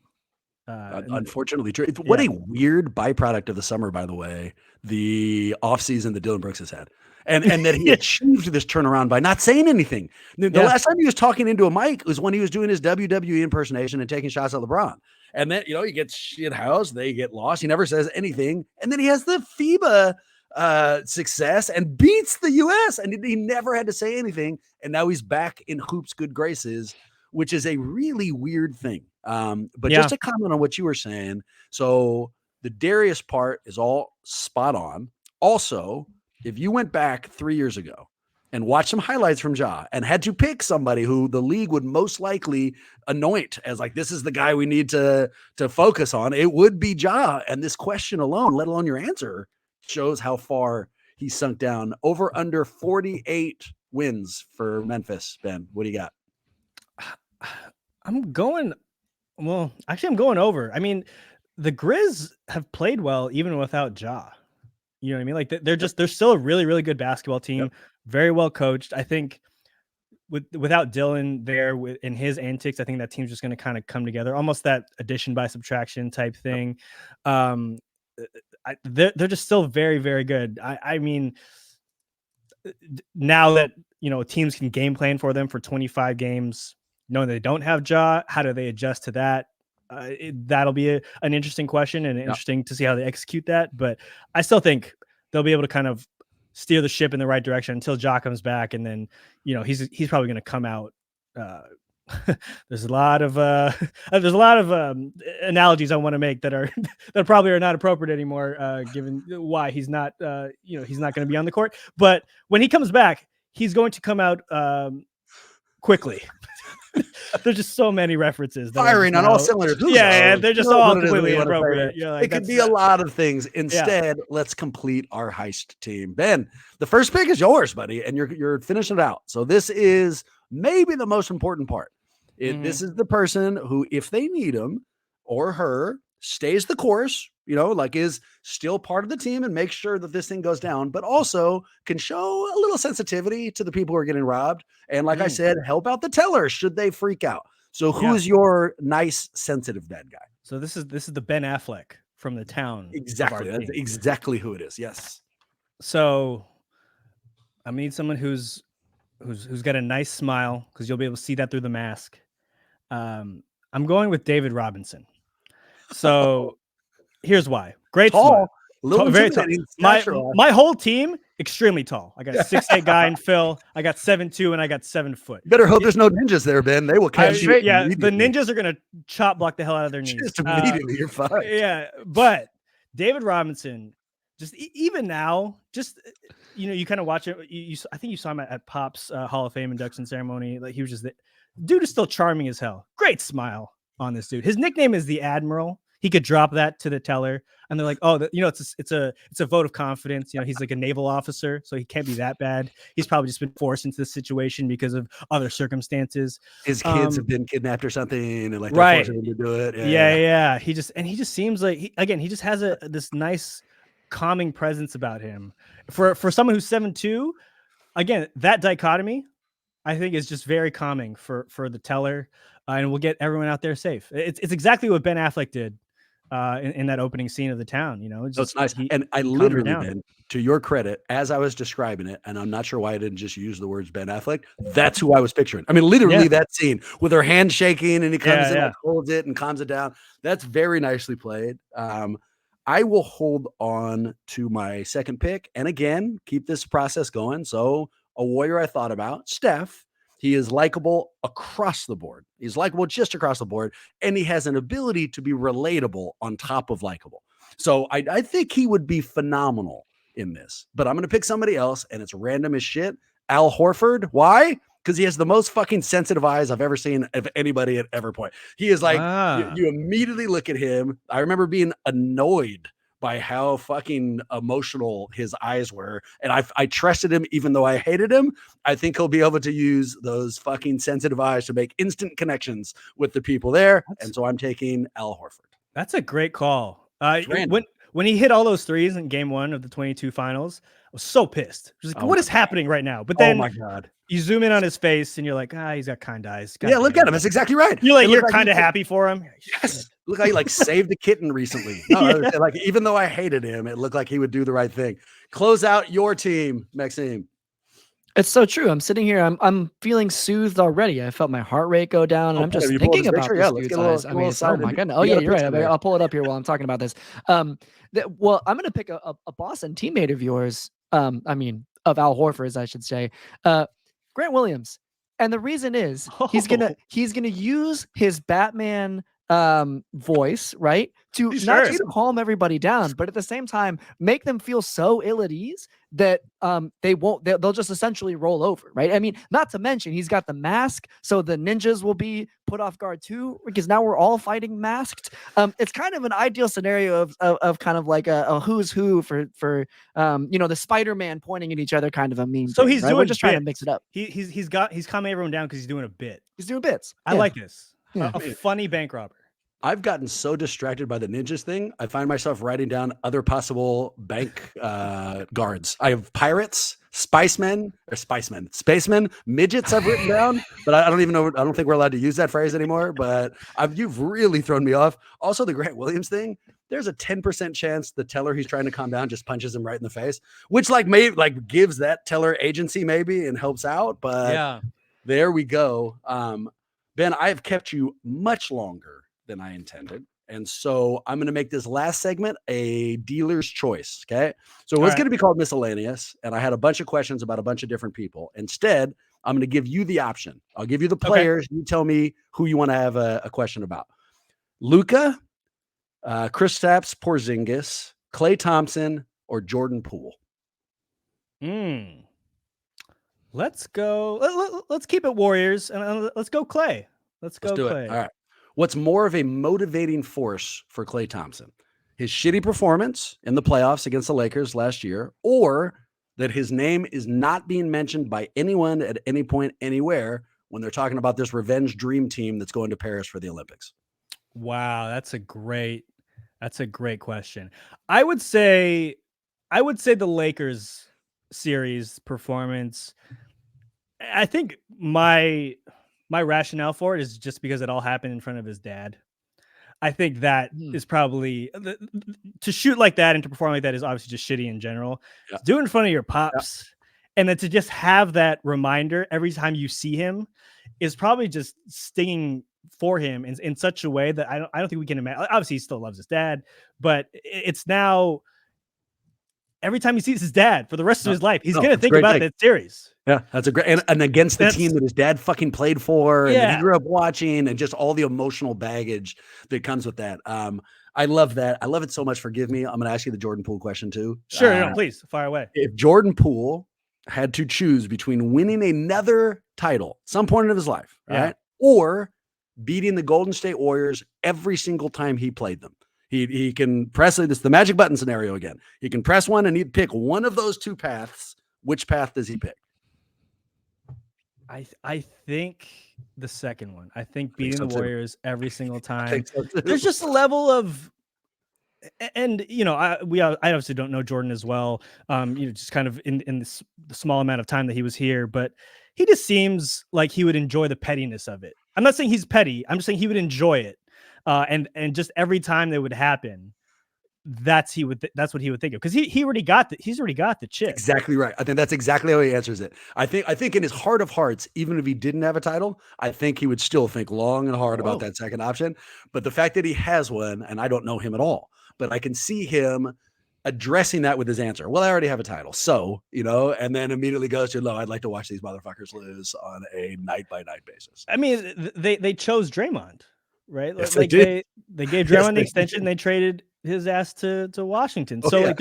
Unfortunately true. What a weird byproduct of the summer, by the way, the offseason that Dylan Brooks has had. And that he achieved this turnaround by not saying anything. The last time he was talking into a mic was when he was doing his WWE impersonation and taking shots at LeBron. And then, he gets shit housed. They get lost. He never says anything. And then he has the FIBA success and beats the US. And he never had to say anything. And now he's back in Hoop's good graces, which is a really weird thing. But just to comment on what you were saying. So the Darius part is all spot on. Also, if you went back 3 years ago and watched some highlights from Ja and had to pick somebody who the league would most likely anoint as like, this is the guy we need to focus on, it would be Ja. And this question alone, let alone your answer, shows how far he sunk down. Over under 48 wins for Memphis. Ben, what do you got? I'm going over. I mean, the Grizz have played well even without Ja. You know what I mean? Like they're still a really, really good basketball team, very well coached. I think without Dylan there in his antics, I think that team's just going to kind of come together, almost that addition by subtraction type thing. They're just still very, very good. I mean, now that teams can game plan for them for 25 games, knowing they don't have Ja, how do they adjust to that? That'll be an interesting question and interesting to see how they execute that. But I still think they'll be able to kind of steer the ship in the right direction until Ja comes back, and then he's probably going to come out. There's a lot of analogies I want to make that probably are not appropriate anymore, given why he's not he's not going to be on the court. But when he comes back, he's going to come out quickly. There's just so many references firing on all cylinders. They're just all completely inappropriate. It could be a lot of things. Instead, let's complete our heist team. Ben, the first pick is yours, buddy, and you're finishing it out. So this is maybe the most important part. This is the person who, if they need him or her, stays the course, like is still part of the team and makes sure that this thing goes down, but also can show a little sensitivity to the people who are getting robbed. And like I said, help out the teller should they freak out. So who's your nice, sensitive bad guy? So this is the Ben Affleck from the town. Exactly. That's exactly who it is. Yes. So I need someone who's got a nice smile, because you'll be able to see that through the mask. I'm going with David Robinson. So here's why. Great tall, smile. Very tall. My whole team extremely tall. I got 6'8" guy in Phil. I got 7'2", and I got 7 foot. Better hope there's no ninjas there, Ben. They will catch you. Yeah, the ninjas are gonna chop block the hell out of their knees. Just immediately, you're fine. Yeah, but David Robinson, just even now, just you kind of watch it. I think you saw him at Pop's Hall of Fame induction ceremony. Like he was just dude is still charming as hell. Great smile on this dude. His nickname is the Admiral. He could drop that to the teller, and they're like, "Oh, it's a vote of confidence." He's like a naval officer, so he can't be that bad. He's probably just been forced into this situation because of other circumstances. His kids have been kidnapped or something, and like right, they're forcing him to do it. Yeah. He just seems like he just has this nice, calming presence about him. For someone who's 7'2", again, that dichotomy, I think, is just very calming for the teller, and we'll get everyone out there safe. It's exactly what Ben Affleck did in that opening scene of the town. It's nice. And I literally, Ben, to your credit, as I was describing it, and I'm not sure why I didn't just use the words Ben Affleck, that's who I was picturing. I mean, literally that scene with her hand shaking and he comes in and holds it and calms it down. That's very nicely played. I will hold on to my second pick and again, keep this process going. So a warrior I thought about, Steph. He is likable across the board. He's likable just across the board. And he has an ability to be relatable on top of likable. So I think he would be phenomenal in this. But I'm going to pick somebody else, and it's random as shit. Al Horford. Why? Because he has the most fucking sensitive eyes I've ever seen of anybody at ever point. He is like, you immediately look at him. I remember being annoyed by how fucking emotional his eyes were. And I trusted him even though I hated him. I think he'll be able to use those fucking sensitive eyes to make instant connections with the people there. And so I'm taking Al Horford. That's a great call. when he hit all those threes in game 1 of the 22 finals, I was so pissed. I was like, what is happening right now? But then my God. You zoom in on his face and you're like, he's got kind eyes. Yeah, look at him. That's exactly right. You're kind of happy for him. Yes. Look how he like saved a kitten recently. No, like even though I hated him, it looked like he would do the right thing. Close out your team, Maxime. It's so true. I'm sitting here. I'm feeling soothed already. I felt my heart rate go down, and I'm just thinking about this dude's eyes. I mean, oh my goodness. Oh yeah, you're right. I'll pull it up here while I'm talking about this. Well, I'm gonna pick a Boston teammate of yours. I mean, of Al Horford's, I should say. Grant Williams, and the reason is he's gonna use his Batman voice, right, to not just calm everybody down, but at the same time make them feel so ill at ease that they'll just essentially roll over, right? I mean, not to mention he's got the mask, so the ninjas will be put off guard too, because now we're all fighting masked. It's kind of an ideal scenario of kind of like a who's who for the Spider-Man pointing at each other kind of a meme. So he's doing, we're just trying to mix it up. He's calming everyone down because he's doing a bit. He's doing bits. I like this. Yeah. A funny bank robber. I've gotten so distracted by the ninjas thing, I find myself writing down other possible bank guards. I have pirates, spacemen, midgets I've written down, but I don't even know. I don't think we're allowed to use that phrase anymore, but you've really thrown me off. Also, the Grant Williams thing, there's a 10% chance the teller he's trying to calm down just punches him right in the face, which gives that teller agency maybe and helps out. But yeah, there we go. Ben, I have kept you much longer than I intended. And so I'm going to make this last segment a dealer's choice. Okay. So it was going to be called miscellaneous. And I had a bunch of questions about a bunch of different people. Instead, I'm going to give you the option. I'll give you the players. Okay. You tell me who you want to have a question about. Luka, Kristaps Porzingis, Klay Thompson, or Jordan Poole. Let's go. Let's keep it Warriors and let's go Klay. Let's do Klay. It. All right. What's more of a motivating force for Klay Thompson? His shitty performance in the playoffs against the Lakers last year, or that his name is not being mentioned by anyone at any point anywhere when they're talking about this revenge dream team that's going to Paris for the Olympics? Wow, that's a great question. I would say the Lakers series performance. I think my rationale for it is just because it all happened in front of his dad. I think that is probably to shoot like that and to perform like that is obviously just shitty in general. Yeah. Do it in front of your pops, and then to just have that reminder every time you see him is probably just stinging for him in such a way that I don't think we can imagine. Obviously, he still loves his dad, but it's now every time he sees his dad for the rest of his life, he's going to think about that series. Yeah, that's a great, and against the team that his dad fucking played for and that he grew up watching, and just all the emotional baggage that comes with that. I love that. I love it so much. Forgive me. I'm going to ask you the Jordan Poole question too. Sure, please fire away. If Jordan Poole had to choose between winning another title at some point in his life, right, or beating the Golden State Warriors every single time he played them, he can press it. It's the magic button scenario again. He can press one and he'd pick one of those two paths. Which path does he pick? I think the second one. I think beating the Warriors every single time. There's just a level of, and I obviously don't know Jordan as well. Just kind of in the small amount of time that he was here, but he just seems like he would enjoy the pettiness of it. I'm not saying he's petty. I'm just saying he would enjoy it. And just every time that would happen, that's what he would think of, because he's already got the chip. Exactly right. I think that's exactly how he answers it. I think in his heart of hearts, even if he didn't have a title, I think he would still think long and hard about that second option. But the fact that he has one, and I don't know him at all, but I can see him addressing that with his answer. Well, I already have a title, so and then immediately goes to, "No, I'd like to watch these motherfuckers lose on a night by night basis." I mean, they chose Draymond, right? Yes, they gave Draymond the extension. They traded his ass to Washington. So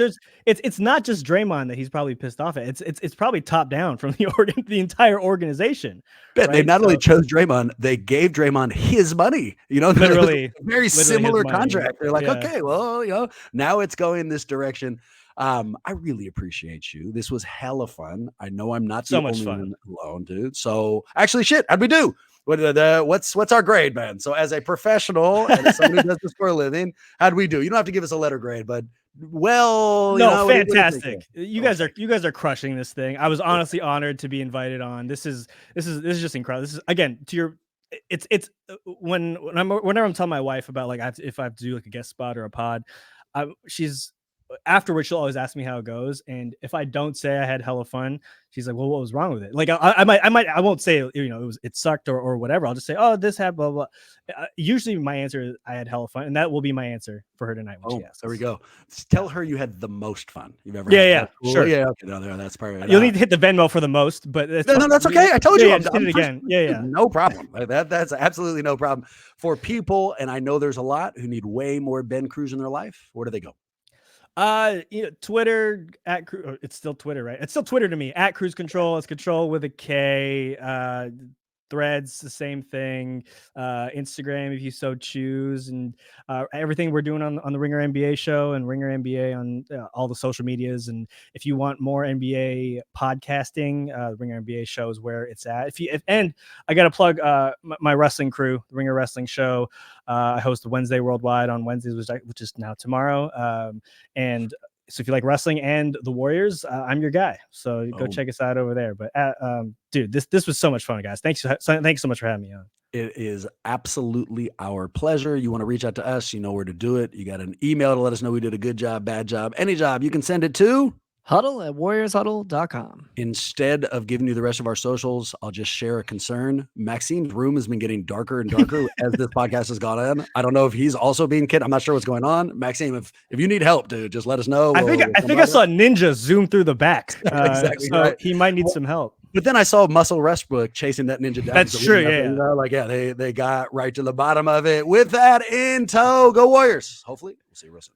it's not just Draymond that he's probably pissed off at. It's probably top down from the entire organization. But they not only chose Draymond, they gave Draymond his money. Literally very similar contract. They're like, okay, well, now it's going this direction. I really appreciate you. This was hella fun. I know I'm not the So much only fun. one alone, dude. So actually, shit, how'd we do? What's our grade, man? So as a professional and as someone who does this for a living, how'd we do? You don't have to give us a letter grade, but well, you No, know, what do you think fantastic. here? You guys are crushing this thing. I was honestly honored to be invited on. This is just incredible. This is, again, to your it's whenever I'm telling my wife about like if I have to do like a guest spot or a pod, she's afterwards she'll always ask me how it goes, and if I don't say I had hella fun, she's like, well, what was wrong with it? Like I won't say, you know, it sucked or whatever. I'll just say, oh, this happened, blah blah. Usually my answer is I had hella fun, and that will be my answer for her tonight when she asks. There we go. Tell her you had the most fun you've ever Yeah, had. yeah, Cool? sure. Yeah, okay, no, that's perfect. You'll need to hit the Venmo for the most, but no, that's okay. I told you, Yeah, I'm just hit it again. Yeah. no problem. That's absolutely no problem for people. And I know there's a lot who need way more Ben Cruz in their life. Where do they go? You know, Twitter at it's still Twitter, right? It's still Twitter to me, at Cruise Control. It's control with a K. Threads, the same thing. Instagram, if you so choose, and everything we're doing on the Ringer NBA show and Ringer NBA on all the social medias. And if you want more NBA podcasting, the Ringer NBA show is where it's at. And I got to plug my wrestling crew, the Ringer Wrestling Show. I host Wednesday Worldwide on Wednesdays, which is now tomorrow. And so if you like wrestling and the Warriors, I'm your guy. So go check us out over there. But dude, this was so much fun, guys. Thanks so much for having me on. It is absolutely our pleasure. You want to reach out to us, you know where to do it. You got an email to let us know we did a good job, bad job, any job. You can send it to Huddle@warriorshuddle.com. Instead of giving you the rest of our socials, I'll just share a concern. Maxine's room has been getting darker and darker as this podcast has gone on. I don't know if he's also being kidded. I'm not sure what's going on. Maxine, if you need help, dude, just let us know. I think I saw Ninja zoom through the back. Exactly, so right. he might need some help. But then I saw Muscle Westbrook chasing that ninja down. That's true. Yeah. They got right to the bottom of it. With that in tow, go Warriors. Hopefully, we'll see you real soon.